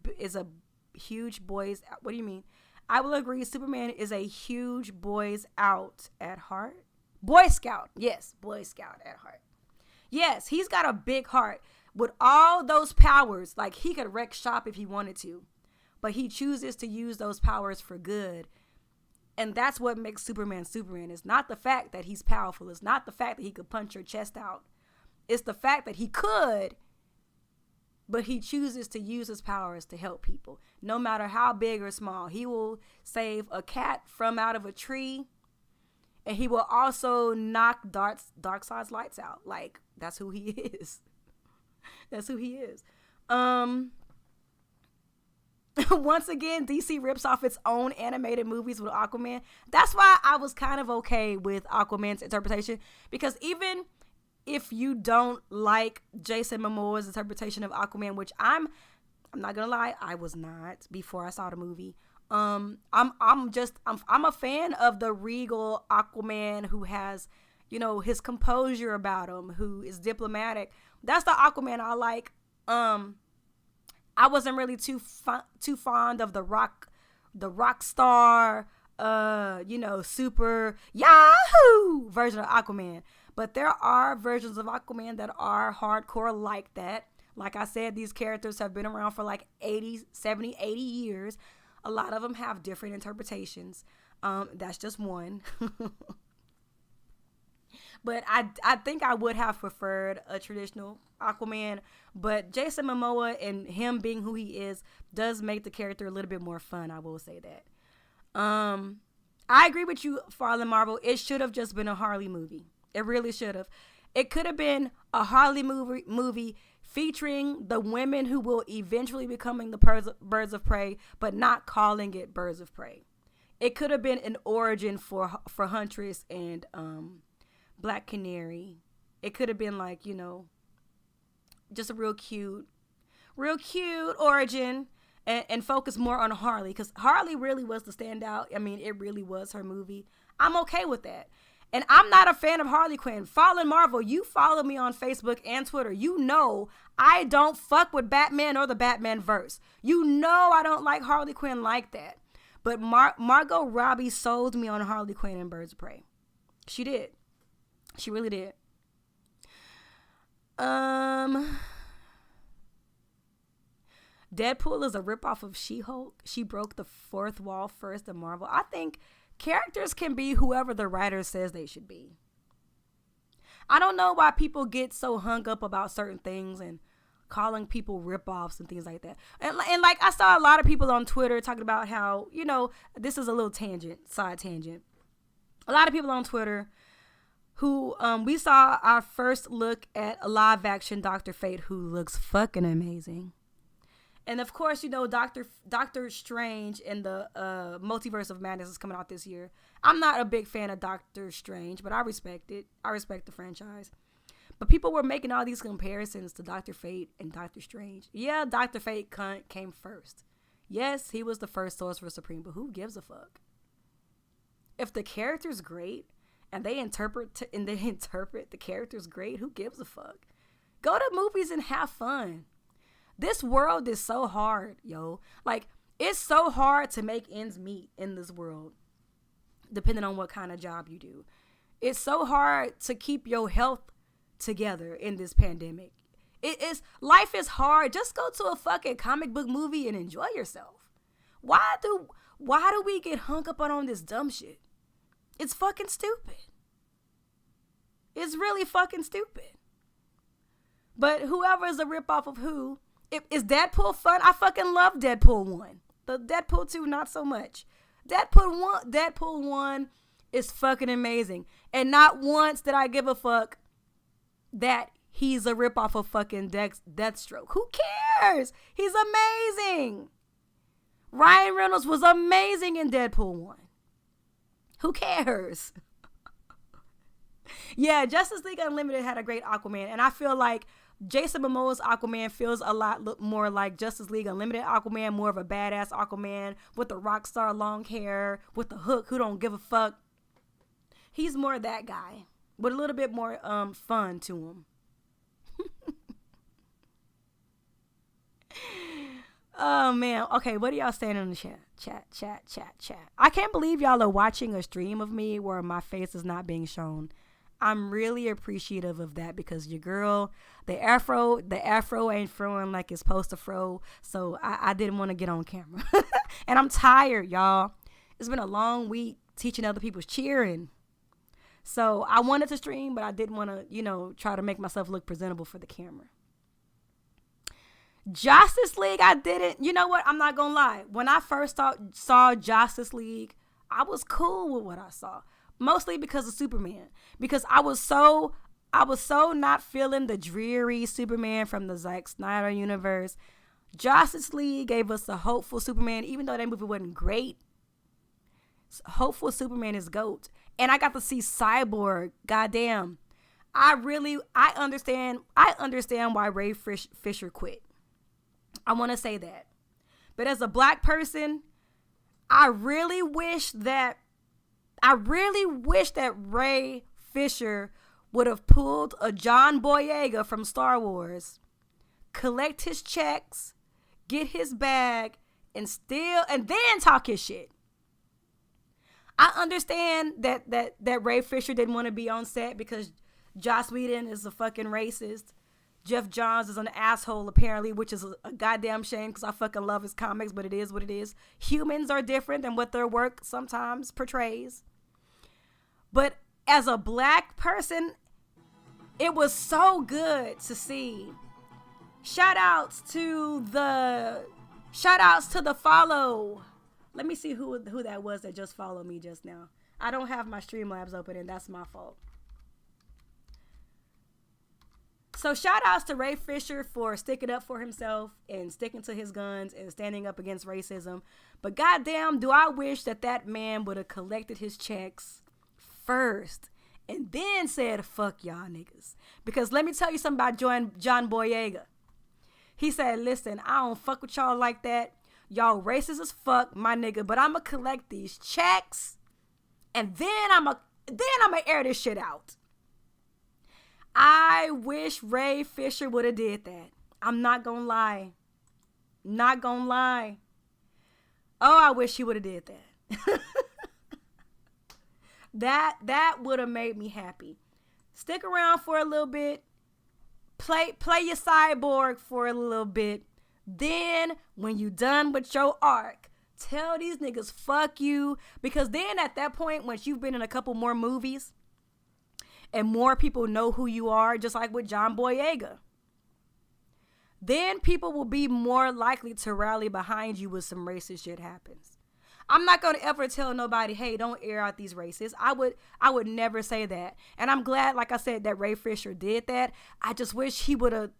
huge boys. What do you mean? I will agree. Superman is a huge boys out at heart. Boy Scout. Yes, Boy Scout at heart. Yes, he's got a big heart. With all those powers, like, he could wreck shop if he wanted to, but he chooses to use those powers for good. And that's what makes Superman Superman. It's not the fact that he's powerful. It's not the fact that he could punch your chest out. It's the fact that he could, but he chooses to use his powers to help people. No matter how big or small. He will save a cat from out of a tree, and he will also knock Darkseid's lights out. Like, that's who he is. That's who he is. Once again, DC rips off its own animated movies with Aquaman. That's why I was kind of okay with Aquaman's interpretation, because even if you don't like Jason Momoa's interpretation of Aquaman, which I'm not gonna lie, I was not before I saw the movie. I'm a fan of the regal Aquaman who has, you know, his composure about him, who is diplomatic. That's the Aquaman I like. I wasn't really too fond of the rock star, super Yahoo version of Aquaman. But there are versions of Aquaman that are hardcore like that. Like I said, these characters have been around for like 70, 80 years. A lot of them have different interpretations. That's just one. But I think I would have preferred a traditional Aquaman. But Jason Momoa and him being who he is does make the character a little bit more fun. I will say that. I agree with you, Farland Marvel. It should have just been a Harley movie. It really should have. It could have been a Harley movie featuring the women who will eventually becoming the Birds of Prey, but not calling it Birds of Prey. It could have been an origin for Huntress and Black Canary. It could have been like, just a real cute origin, and focus more on Harley, because Harley really was the standout. I mean, it really was her movie. I'm okay with that. And I'm not a fan of Harley Quinn. Fallen Marvel, you follow me on Facebook and Twitter. You know I don't fuck with Batman or the Batman verse. You know I don't like Harley Quinn like that. But Margot Robbie sold me on Harley Quinn and Birds of Prey. She did. She really did. Deadpool is a ripoff of She-Hulk. She broke the fourth wall first in Marvel. I think characters can be whoever the writer says they should be. I don't know why people get so hung up about certain things and calling people ripoffs and things like that. And like, I saw a lot of people on Twitter talking about how, this is a little side tangent. A lot of people on Twitter who, we saw our first look at a live action Dr. Fate, who looks fucking amazing. And of course, Doctor Strange and the Multiverse of Madness is coming out this year. I'm not a big fan of Doctor Strange, but I respect it. I respect the franchise. But people were making all these comparisons to Dr. Fate and Doctor Strange. Yeah, Dr. Fate came first. Yes, he was the first Sorcerer Supreme, but who gives a fuck? If the character's great and they interpret the character's great, who gives a fuck? Go to movies and have fun. This world is so hard, yo. Like, it's so hard to make ends meet in this world, depending on what kind of job you do. It's so hard to keep your health together in this pandemic. Life is hard. Just go to a fucking comic book movie and enjoy yourself. Why do we get hung up on this dumb shit? It's fucking stupid. It's really fucking stupid. But whoever is a ripoff of who, is Deadpool fun? I fucking love Deadpool 1. The Deadpool 2, not so much. Deadpool 1 is fucking amazing. And not once did I give a fuck that he's a ripoff of fucking Deathstroke. Who cares? He's amazing. Ryan Reynolds was amazing in Deadpool 1. Who cares? Yeah, Justice League Unlimited had a great Aquaman, and I feel like Jason Momoa's Aquaman feels a lot more like Justice League Unlimited Aquaman, more of a badass Aquaman with the rock star long hair, with the hook who don't give a fuck. He's more that guy, with a little bit more fun to him. Oh, man. Okay, what are y'all saying in the chat? Chat. I can't believe y'all are watching a stream of me where my face is not being shown. I'm really appreciative of that because your girl, the afro ain't throwing like it's supposed to throw. So I didn't want to get on camera. And I'm tired, y'all. It's been a long week teaching other people's cheering. So I wanted to stream, but I didn't want to, try to make myself look presentable for the camera. Justice League, I didn't. You know what? I'm not going to lie. When I first saw Justice League, I was cool with what I saw. Mostly because of Superman. Because I was so not feeling the dreary Superman from the Zack Snyder universe. Justice League gave us a hopeful Superman, even though that movie wasn't great. Hopeful Superman is GOAT. And I got to see Cyborg. Goddamn. I understand why Ray Fisher quit. I want to say that. But as a black person, I really wish that Ray Fisher would have pulled a John Boyega from Star Wars, collect his checks, get his bag, and then talk his shit. I understand that Ray Fisher didn't want to be on set because Joss Whedon is a fucking racist. Jeff Johns is an asshole, apparently, which is a goddamn shame because I fucking love his comics, but it is what it is. Humans are different than what their work sometimes portrays. But as a black person, it was so good to see. Shout outs to the follow. Let me see who that was that just followed me just now. I don't have my Streamlabs open, and that's my fault. So shout outs to Ray Fisher for sticking up for himself and sticking to his guns and standing up against racism. But goddamn, do I wish that man would have collected his checks first and then said, fuck y'all niggas. Because let me tell you something about John Boyega. He said, listen, I don't fuck with y'all like that. Y'all racist as fuck, my nigga, but I'ma collect these checks and then I'ma air this shit out. I wish Ray Fisher would have did that. I'm not gonna lie. Not gonna lie. Oh, I wish he would have did that. That would have made me happy. Stick around for a little bit. Play your Cyborg for a little bit. Then, when you done with your arc, tell these niggas fuck you. Because then at that point, once you've been in a couple more movies, and more people know who you are, just like with John Boyega, then people will be more likely to rally behind you when some racist shit happens. I'm not going to ever tell nobody, hey, don't air out these racists. I would never say that. And I'm glad, like I said, that Ray Fisher did that. I just wish he would have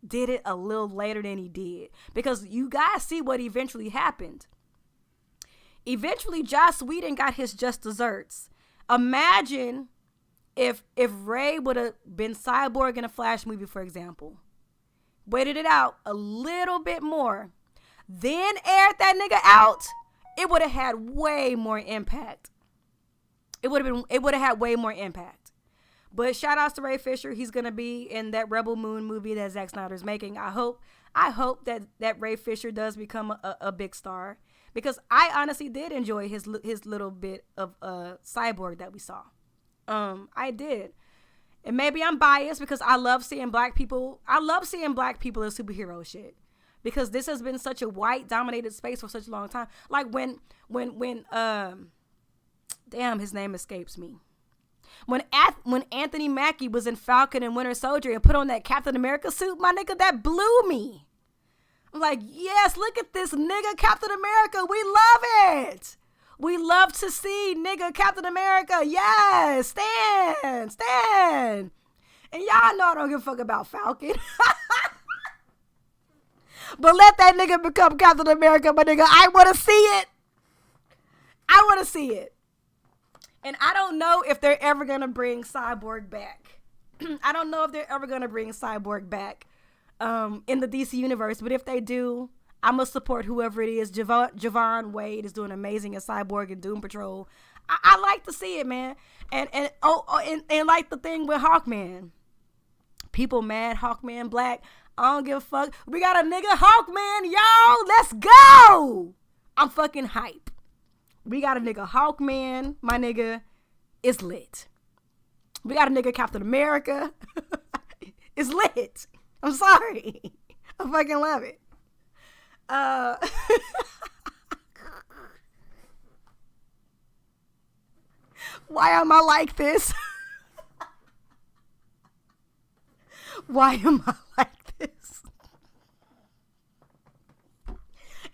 did it a little later than he did. Because you guys see what eventually happened. Eventually, Joss Whedon got his just desserts. Imagine if Ray would have been Cyborg in a Flash movie, for example, waited it out a little bit more, then aired that nigga out, it would have had way more impact. It would have had way more impact. But shout outs to Ray Fisher. He's gonna be in that Rebel Moon movie that Zack Snyder's making. I hope that Ray Fisher does become a big star, because I honestly did enjoy his little bit of Cyborg that we saw. I did. And maybe I'm biased because I love seeing black people in superhero shit. Because this has been such a white dominated space for such a long time. Like when damn, his name escapes me. When Anthony Mackie was in Falcon and Winter Soldier and put on that Captain America suit, my nigga, that blew me. I'm like, yes, look at this nigga Captain America. We love it. We love to see nigga Captain America. Yes, stand. And y'all know I don't give a fuck about Falcon. But let that nigga become Captain America, my nigga. I want to see it. And I don't know if they're ever going to bring Cyborg back. In the DC universe. But if they do, I'm going to support whoever it is. Javon Wade is doing amazing as Cyborg and Doom Patrol. I like to see it, man. And like the thing with Hawkman. People mad Hawkman black. I don't give a fuck. We got a nigga Hawkman, y'all. Let's go. I'm fucking hype. We got a nigga Hawkman. My nigga is lit. We got a nigga Captain America. It's lit. I'm sorry. I fucking love it. Why am I like this? Why am I like this?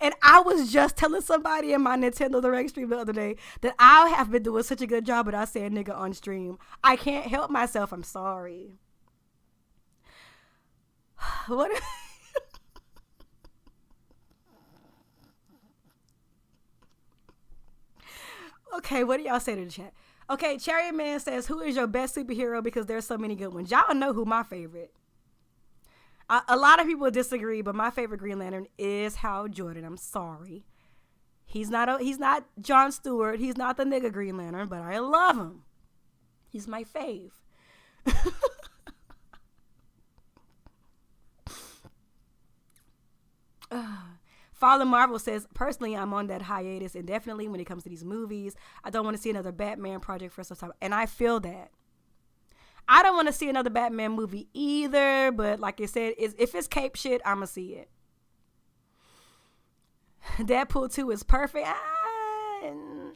And I was just telling somebody in my Nintendo Direct stream the other day that I have been doing such a good job without saying nigga on stream. I can't help myself. I'm sorry. What? Okay, what do y'all say to the chat? Okay, Cherry Man says, who is your best superhero? Because there's so many good ones. Y'all know who my favorite. A lot of people disagree, but my favorite Green Lantern is Hal Jordan. I'm sorry. He's not Jon Stewart. He's not the nigga Green Lantern, but I love him. He's my fave. Fallen Marvel says, personally, I'm on that hiatus, and definitely when it comes to these movies, I don't want to see another Batman project for some time. And I feel that. I don't want to see another Batman movie either, but like I said, if it's cape shit, I'm going to see it. Deadpool 2 is perfect.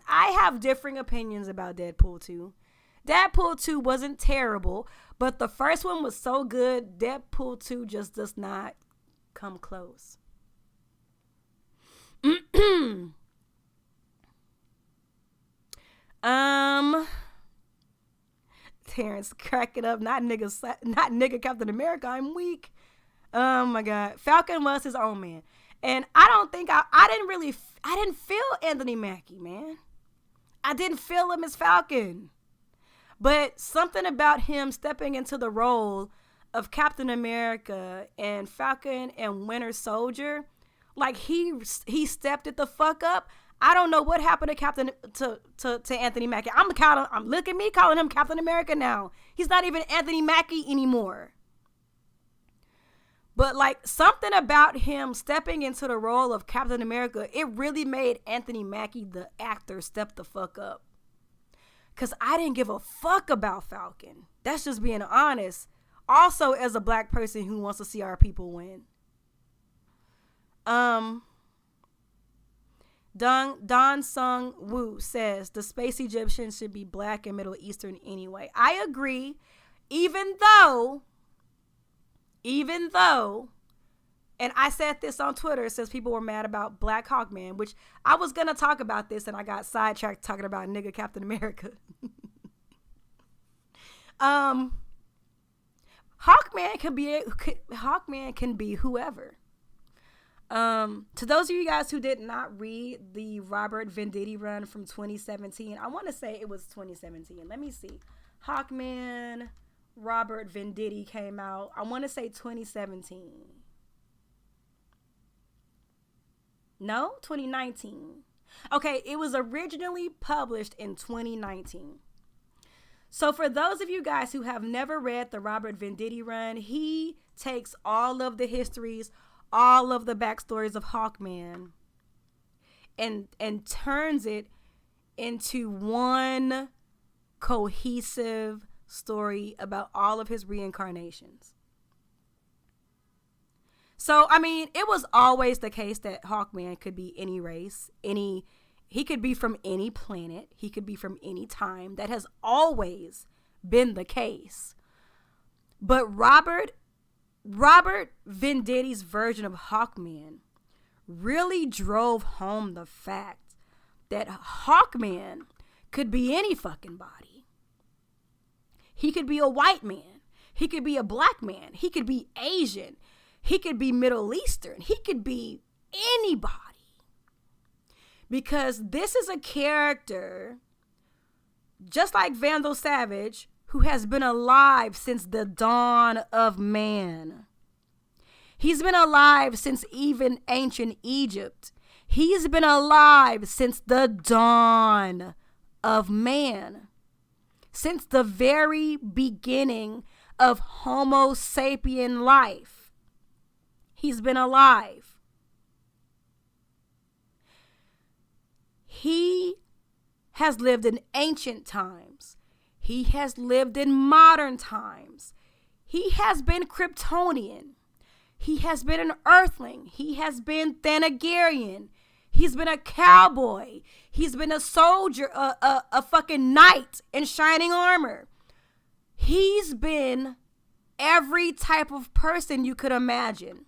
I have differing opinions about Deadpool 2. Deadpool 2 wasn't terrible, but the first one was so good, Deadpool 2 just does not come close. Terrence cracking up, not nigga Captain America, I'm weak. Oh my God. Falcon was his own man. And I don't think I didn't feel Anthony Mackie, man. I didn't feel him as Falcon. But something about him stepping into the role of Captain America and Falcon and Winter Soldier, like he stepped it the fuck up. I don't know what happened to Anthony Mackie. Look at me calling him Captain America now. He's not even Anthony Mackie anymore. But like something about him stepping into the role of Captain America, it really made Anthony Mackie, the actor, step the fuck up. Cause I didn't give a fuck about Falcon. That's just being honest. Also, as a black person who wants to see our people win. Don Sung Woo says the space Egyptians should be black and Middle Eastern anyway. I agree, even though, and I said this on Twitter since people were mad about Black Hawkman, which I was going to talk about this and I got sidetracked talking about nigga Captain America. Hawkman can be whoever. To those of you guys who did not read the Robert Venditti run from 2017, I want to say it was 2017. Let me see. Hawkman, Robert Venditti came out, I want to say 2017. No, 2019. Okay, it was originally published in 2019. So for those of you guys who have never read the Robert Venditti run, he takes all of the histories, all of the backstories of Hawkman and turns it into one cohesive story about all of his reincarnations. So, I mean, it was always the case that Hawkman could be any race, he could be from any planet, he could be from any time. That has always been the case. But Robert Venditti's version of Hawkman really drove home the fact that Hawkman could be any fucking body. He could be a white man. He could be a black man. He could be Asian. He could be Middle Eastern. He could be anybody. Because this is a character, just like Vandal Savage, who has been alive since the dawn of man. He's been alive since even ancient Egypt. He's been alive since the dawn of man. Since the very beginning of Homo sapien life. He's been alive. He has lived in ancient times. He has lived in modern times. He has been Kryptonian. He has been an Earthling. He has been Thanagarian. He's been a cowboy. He's been a soldier, a fucking knight in shining armor. He's been every type of person you could imagine.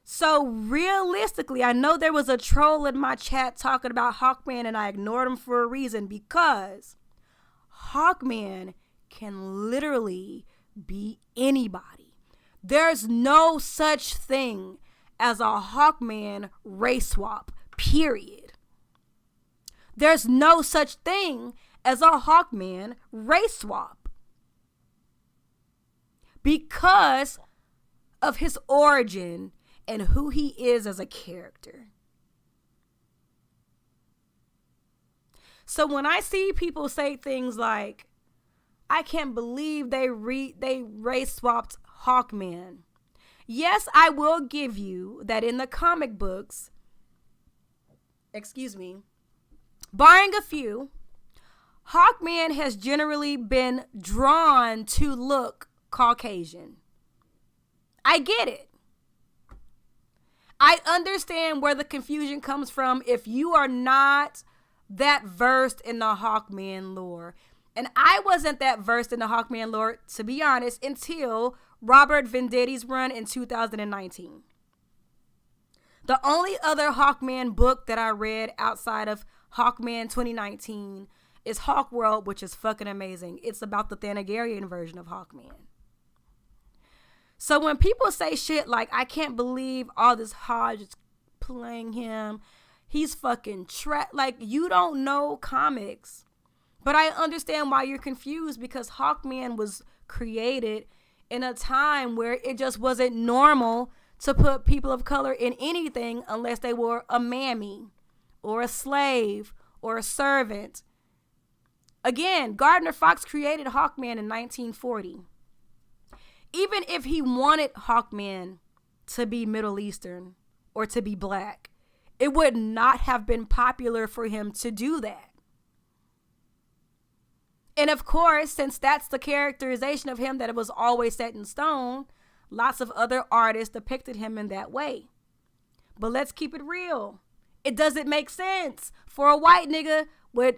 So realistically, I know there was a troll in my chat talking about Hawkman and I ignored him for a reason, because Hawkman can literally be anybody. There's no such thing as a Hawkman race swap, period. There's no such thing as a Hawkman race swap, because of his origin and who he is as a character. So when I see people say things like, I can't believe they race swapped Hawkman. Yes, I will give you that in the comic books, barring a few, Hawkman has generally been drawn to look Caucasian. I get it. I understand where the confusion comes from if you are not that versed in the Hawkman lore. And I wasn't that versed in the Hawkman lore, to be honest, until Robert Venditti's run in 2019. The only other Hawkman book that I read outside of Hawkman 2019 is Hawkworld, which is fucking amazing. It's about the Thanagarian version of Hawkman. So when people say shit like, I can't believe Aldous Hodge is playing him, he's fucking like, you don't know comics. But I understand why you're confused, because Hawkman was created in a time where it just wasn't normal to put people of color in anything unless they were a mammy or a slave or a servant. Again, Gardner Fox created Hawkman in 1940. Even if he wanted Hawkman to be Middle Eastern or to be black, it would not have been popular for him to do that. And of course, since that's the characterization of him that it was always set in stone, lots of other artists depicted him in that way. But let's keep it real. It doesn't make sense for a white nigga with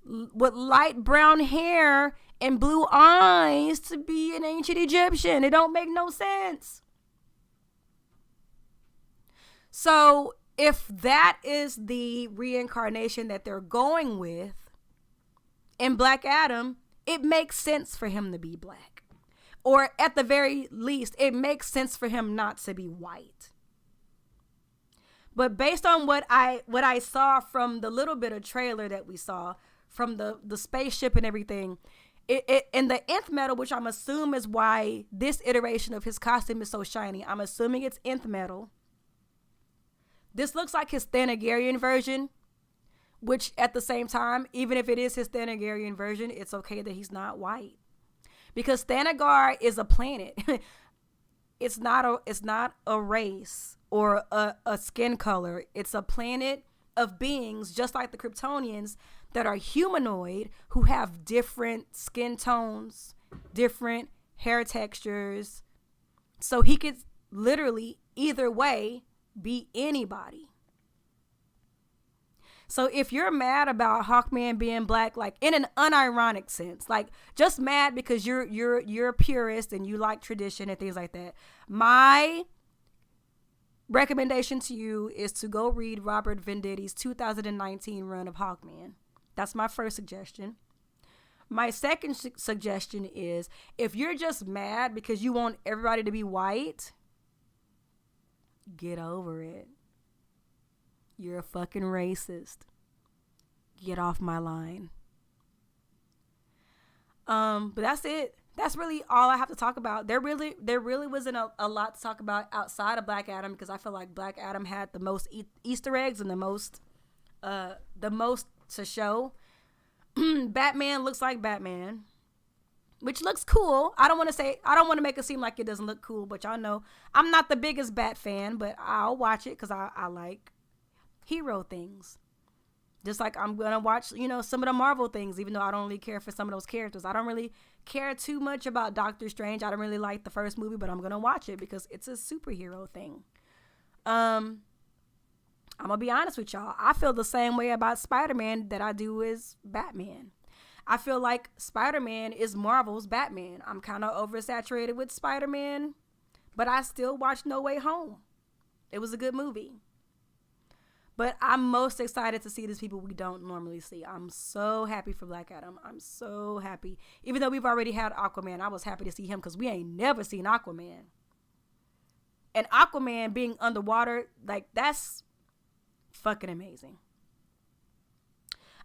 light brown hair and blue eyes to be an ancient Egyptian. It don't make no sense. So if that is the reincarnation that they're going with in Black Adam, it makes sense for him to be black. Or at the very least, it makes sense for him not to be white. But based on what I saw from the little bit of trailer that we saw, from the spaceship and everything, and the nth metal, which I'm assuming is why this iteration of his costume is so shiny. I'm assuming it's nth metal. This looks like his Thanagarian version, which at the same time, even if it is his Thanagarian version, it's okay that he's not white. Because Thanagar is a planet. It's not a race or a skin color. It's a planet of beings, just like the Kryptonians, that are humanoid, who have different skin tones, different hair textures. So he could literally either way be anybody. So if you're mad about Hawkman being black, like in an unironic sense, like just mad because you're a purist and you like tradition and things like that, my recommendation to you is to go read Robert Venditti's 2019 run of Hawkman. That's my first suggestion. My second suggestion is, if you're just mad because you want everybody to be white, get over it. You're a fucking racist. Get off my line. But that's it. That's really all I have to talk about. There really wasn't a lot to talk about outside of Black Adam, because I feel like Black Adam had the most Easter eggs and the most to show. Batman looks like Batman, which looks cool. I don't want to make it seem like it doesn't look cool, but y'all know I'm not the biggest Bat fan, but I'll watch it because I like hero things. Just like I'm going to watch, some of the Marvel things, even though I don't really care for some of those characters. I don't really care too much about Doctor Strange. I don't really like the first movie, but I'm going to watch it because it's a superhero thing. I'm going to be honest with y'all. I feel the same way about Spider-Man that I do as Batman. I feel like Spider-Man is Marvel's Batman. I'm kind of oversaturated with Spider-Man, but I still watch No Way Home. It was a good movie. But I'm most excited to see these people we don't normally see. I'm so happy for Black Adam. I'm so happy. Even though we've already had Aquaman, I was happy to see him because we ain't never seen Aquaman. And Aquaman being underwater, like, that's fucking amazing.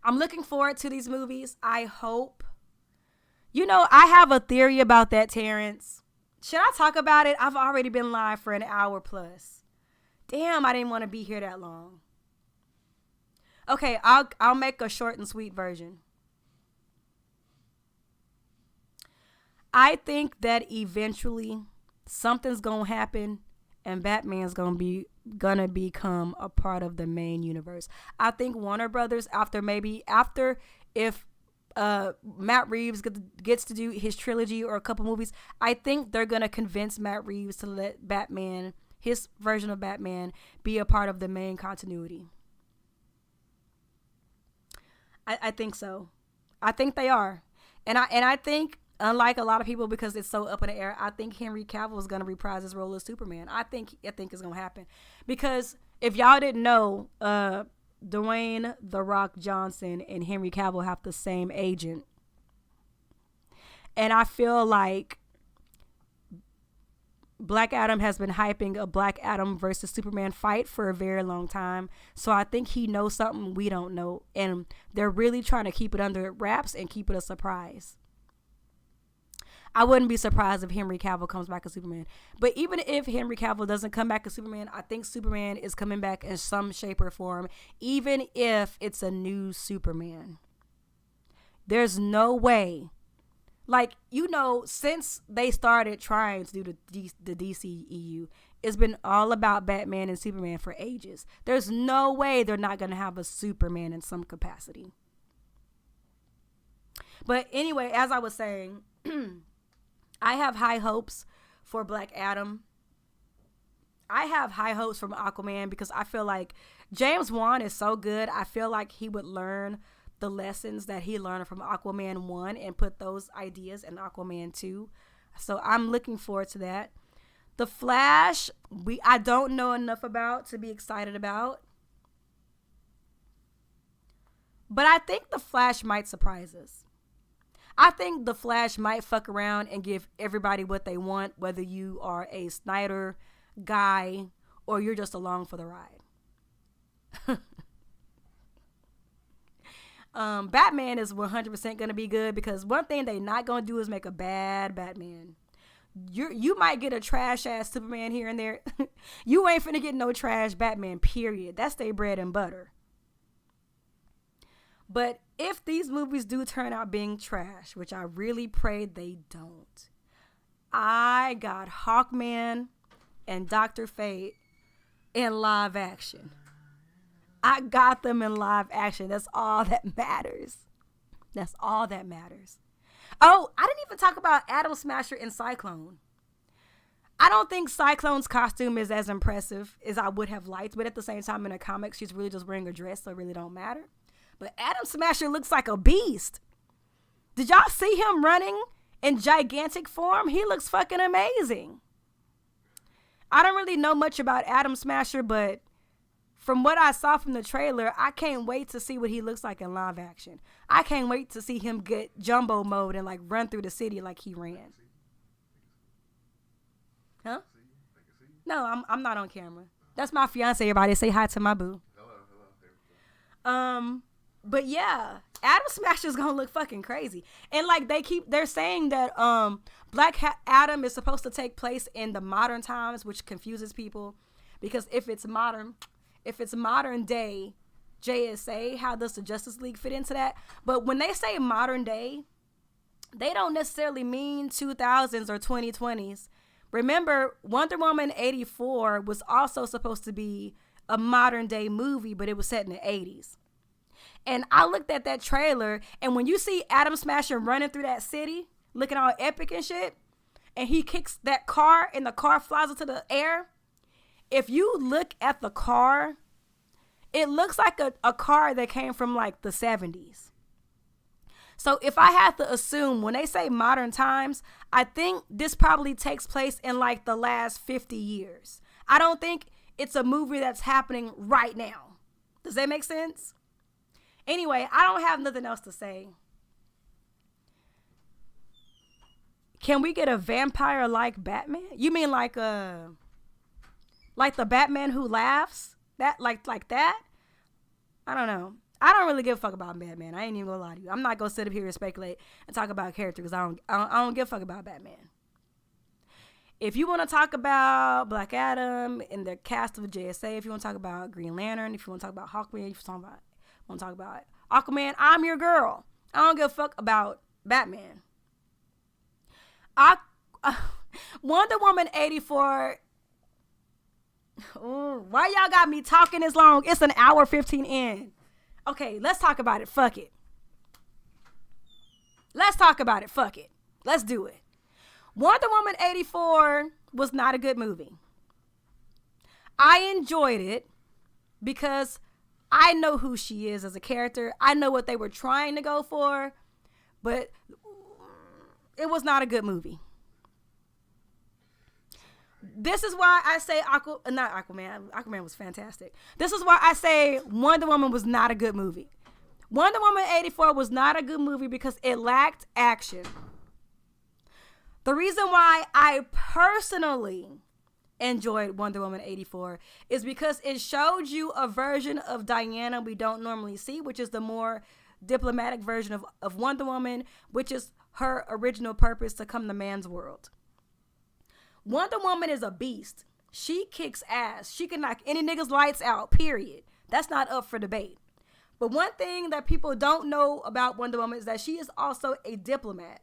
I'm looking forward to these movies. I hope. I have a theory about that, Terrence. Should I talk about it? I've already been live for an hour plus. Damn, I didn't want to be here that long. Okay, I'll make a short and sweet version. I think that eventually something's gonna happen and Batman's gonna become a part of the main universe. I think Warner Brothers, after if Matt Reeves gets to do his trilogy or a couple movies, I think they're gonna convince Matt Reeves to let Batman, his version of Batman, be a part of the main continuity. I think so. I think they are. And I think, unlike a lot of people, because it's so up in the air, I think Henry Cavill is going to reprise his role as Superman. I think it's going to happen. Because if y'all didn't know, Dwayne "The Rock" Johnson and Henry Cavill have the same agent. And I feel like Black Adam has been hyping a Black Adam versus Superman fight for a very long time. So I think he knows something we don't know. And they're really trying to keep it under wraps and keep it a surprise. I wouldn't be surprised if Henry Cavill comes back as Superman. But even if Henry Cavill doesn't come back as Superman, I think Superman is coming back in some shape or form, even if it's a new Superman. There's no way. Like, since they started trying to do the DCEU, it's been all about Batman and Superman for ages. There's no way they're not going to have a Superman in some capacity. But anyway, as I was saying, I have high hopes for Black Adam. I have high hopes from Aquaman because I feel like James Wan is so good. I feel like he would learn the lessons that he learned from Aquaman 1 and put those ideas in Aquaman 2. So I'm looking forward to that. The Flash, I don't know enough about to be excited about. But I think The Flash might surprise us. I think The Flash might fuck around and give everybody what they want, whether you are a Snyder guy or you're just along for the ride. Batman is 100% going to be good because one thing they not going to do is make a bad Batman. You might get a trash ass Superman here and there. You ain't finna get no trash Batman, period. That's their bread and butter. But if these movies do turn out being trash, which I really pray they don't, I got Hawkman and Dr. Fate in live action. I got them in live action. That's all that matters. That's all that matters. Oh, I didn't even talk about Atom Smasher and Cyclone. I don't think Cyclone's costume is as impressive as I would have liked, but at the same time, in the comics, she's really just wearing a dress, so it really don't matter. But Atom Smasher looks like a beast. Did y'all see him running in gigantic form? He looks fucking amazing. I don't really know much about Atom Smasher, but from what I saw from the trailer, I can't wait to see what he looks like in live action. I can't wait to see him get jumbo mode and like run through the city like he ran. Huh? No, I'm not on camera. That's my fiance. Everybody say hi to my boo. But yeah, Atom Smasher's gonna look fucking crazy. And like they're saying that Black Adam is supposed to take place in the modern times, which confuses people because if it's modern day JSA, how does the Justice League fit into that? But when they say modern day, they don't necessarily mean 2000s or 2020s. Remember, Wonder Woman 84 was also supposed to be a modern day movie, but it was set in the 80s. And I looked at that trailer, and when you see Atom Smasher running through that city, looking all epic and shit, and he kicks that car, and the car flies into the air, if you look at the car, it looks like a car that came from like the 70s. So if I had to assume, when they say modern times, I think this probably takes place in like the last 50 years. I don't think it's a movie that's happening right now. Does that make sense? Anyway, I don't have nothing else to say. Can we get a vampire-like Batman? You mean like the Batman who laughs? That like that? I don't know. I don't really give a fuck about Batman. I ain't even gonna lie to you. I'm not gonna sit up here and speculate and talk about characters because I don't give a fuck about Batman. If you want to talk about Black Adam and the cast of JSA, if you want to talk about Green Lantern, if you want to talk about Hawkman, if you want to talk about Aquaman, I'm your girl. I don't give a fuck about Batman. Wonder Woman 84. Ooh, why y'all got me talking this long? It's an hour 15 in. Okay, let's talk about it. Fuck it. Let's talk about it. Fuck it. Let's do it. Wonder Woman 84 was not a good movie. I enjoyed it because I know who she is as a character. I know what they were trying to go for, but it was not a good movie. This is why I say Aquaman. Aquaman was fantastic. This is why I say Wonder Woman was not a good movie. Wonder Woman 84 was not a good movie because it lacked action. The reason why I personally enjoyed Wonder Woman 84 is because it showed you a version of Diana we don't normally see, which is the more diplomatic version of Wonder Woman, which is her original purpose to come to man's world. Wonder Woman is a beast. She kicks ass. She can knock any nigga's lights out, period. That's not up for debate. But one thing that people don't know about Wonder Woman is that she is also a diplomat.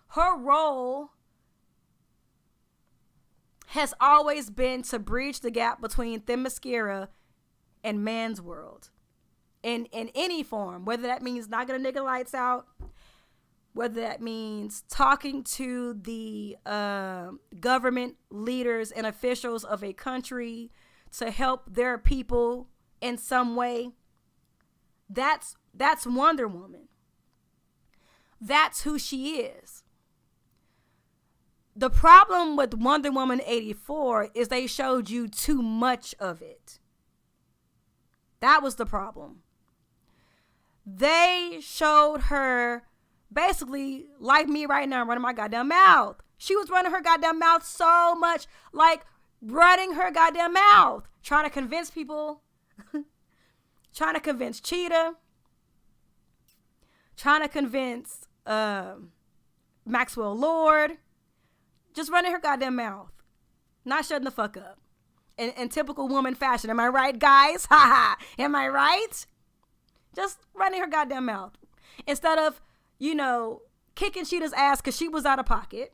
Her role has always been to bridge the gap between Themyscira and man's world. In any form, whether that means knocking a nigga lights out, whether that means talking to the government leaders and officials of a country to help their people in some way. That's Wonder Woman. That's who she is. The problem with Wonder Woman 84 is they showed you too much of it. That was the problem. They showed her basically like me right now, running my goddamn mouth. She was running her goddamn mouth so much, like running her goddamn mouth, trying to convince people, trying to convince Cheetah, trying to convince Maxwell Lord, just running her goddamn mouth, not shutting the fuck up. In typical woman fashion. Am I right, guys? Ha ha. Am I right? Just running her goddamn mouth. Instead of, kicking Cheetah's ass because she was out of pocket.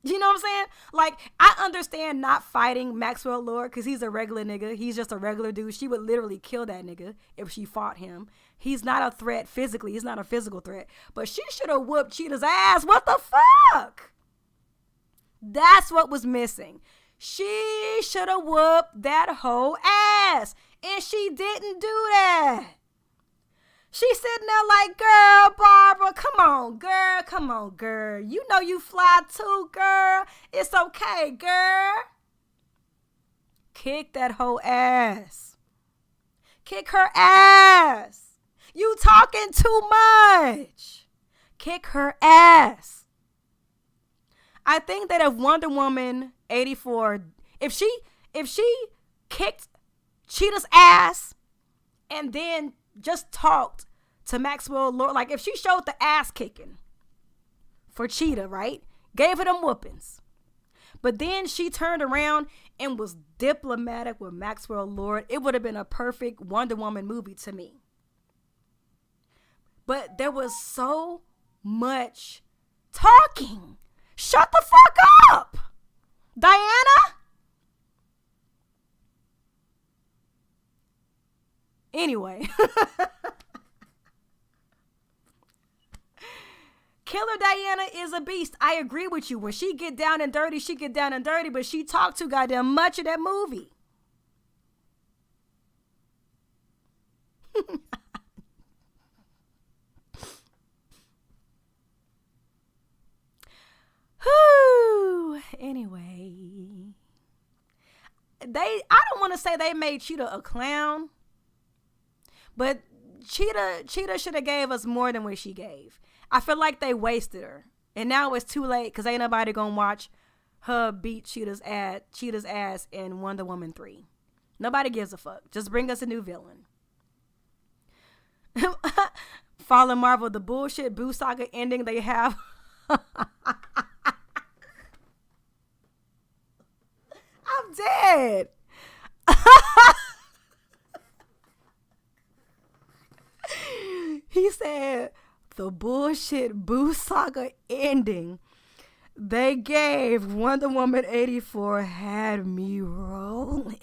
You know what I'm saying? Like, I understand not fighting Maxwell Lord because he's a regular nigga. He's just a regular dude. She would literally kill that nigga if she fought him. He's not a threat physically. He's not a physical threat. But she should have whooped Cheetah's ass. What the fuck? That's what was missing. She should have whooped that whole ass. And she didn't do that. She's sitting there like, girl, Barbara, come on, girl. You know you fly too, girl. It's okay, girl. Kick that whole ass. Kick her ass. You talking too much. Kick her ass. I think that if Wonder Woman 84, if she kicked Cheetah's ass and then just talked to Maxwell Lord, like if she showed the ass kicking for Cheetah, right? Gave her them whoopings. But then she turned around and was diplomatic with Maxwell Lord. It would have been a perfect Wonder Woman movie to me. But there was so much talking. Shut the fuck up, Diana. Anyway. Killer Diana is a beast. I agree with you. When she get down and dirty, she get down and dirty, but she talked too goddamn much of that movie. Whew. Anyway. I don't want to say they made Cheetah a clown, but Cheetah should have gave us more than what she gave. I feel like they wasted her. And now it's too late because ain't nobody going to watch her beat Cheetah's ass in Wonder Woman 3. Nobody gives a fuck. Just bring us a new villain. Fallen Marvel, the bullshit Boo Saga ending they have. I'm dead. He said the bullshit Boo Saga ending they gave Wonder Woman 84 had me rolling.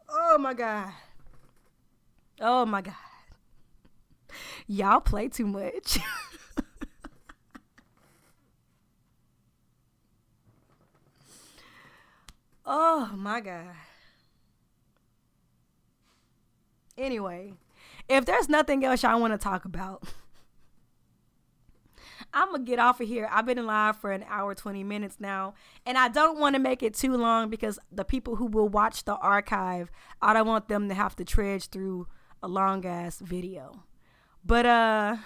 Oh my God. Oh my God. Y'all play too much. Oh my God. Anyway, if there's nothing else y'all want to talk about, I'm going to get off of here. I've been live for an hour, 20 minutes now, and I don't want to make it too long because the people who will watch the archive, I don't want them to have to trudge through a long ass video. But I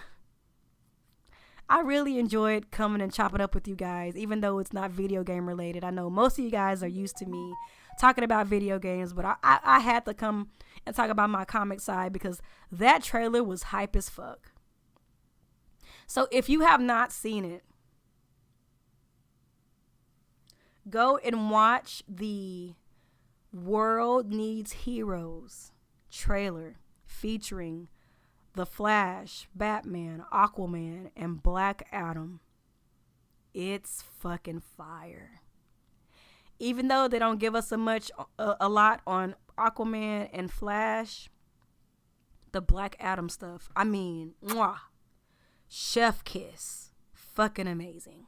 really enjoyed coming and chopping up with you guys, even though it's not video game related. I know most of you guys are used to me talking about video games, but I had to come and talk about my comic side because that trailer was hype as fuck. So if you have not seen it, go and watch the World Needs Heroes trailer featuring The Flash, Batman, Aquaman, and Black Adam. It's fucking fire. Even though they don't give us a lot on Aquaman and Flash, the Black Adam stuff, I mean, mwah, chef kiss, fucking amazing.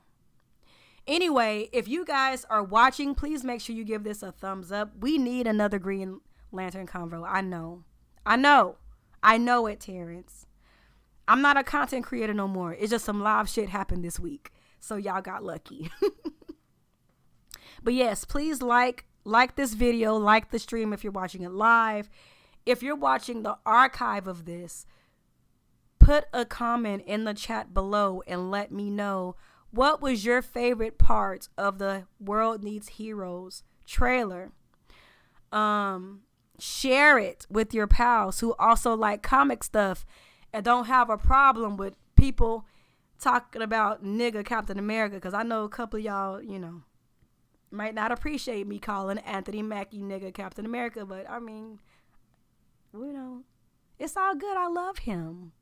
Anyway, if you guys are watching, please make sure you give this a thumbs up. We need another Green Lantern convo. I know it, Terrence. I'm not a content creator no more. It's just some live shit happened this week. So y'all got lucky. But yes, please like this video, like the stream if you're watching it live. If you're watching the archive of this, put a comment in the chat below and let me know what was your favorite part of the World Needs Heroes trailer. Share it with your pals who also like comic stuff and don't have a problem with people talking about nigga Captain America, because I know a couple of y'all, might not appreciate me calling Anthony Mackie nigga Captain America, but I mean, it's all good. I love him.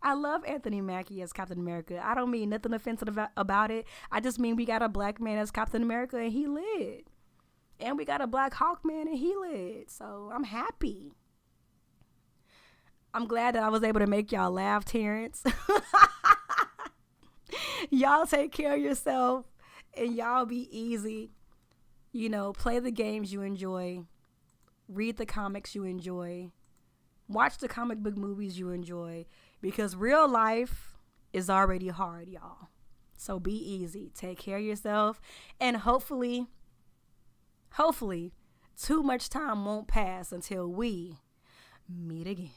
I love Anthony Mackie as Captain America. I don't mean nothing offensive about it. I just mean we got a black man as Captain America and he lit. And we got a black Hawkman and he lit. So I'm happy. I'm glad that I was able to make y'all laugh, Terrence. Y'all take care of yourself and y'all be easy. You know, play the games you enjoy. Read the comics you enjoy. Watch the comic book movies you enjoy. Because real life is already hard, y'all. So be easy. Take care of yourself. And hopefully, too much time won't pass until we meet again.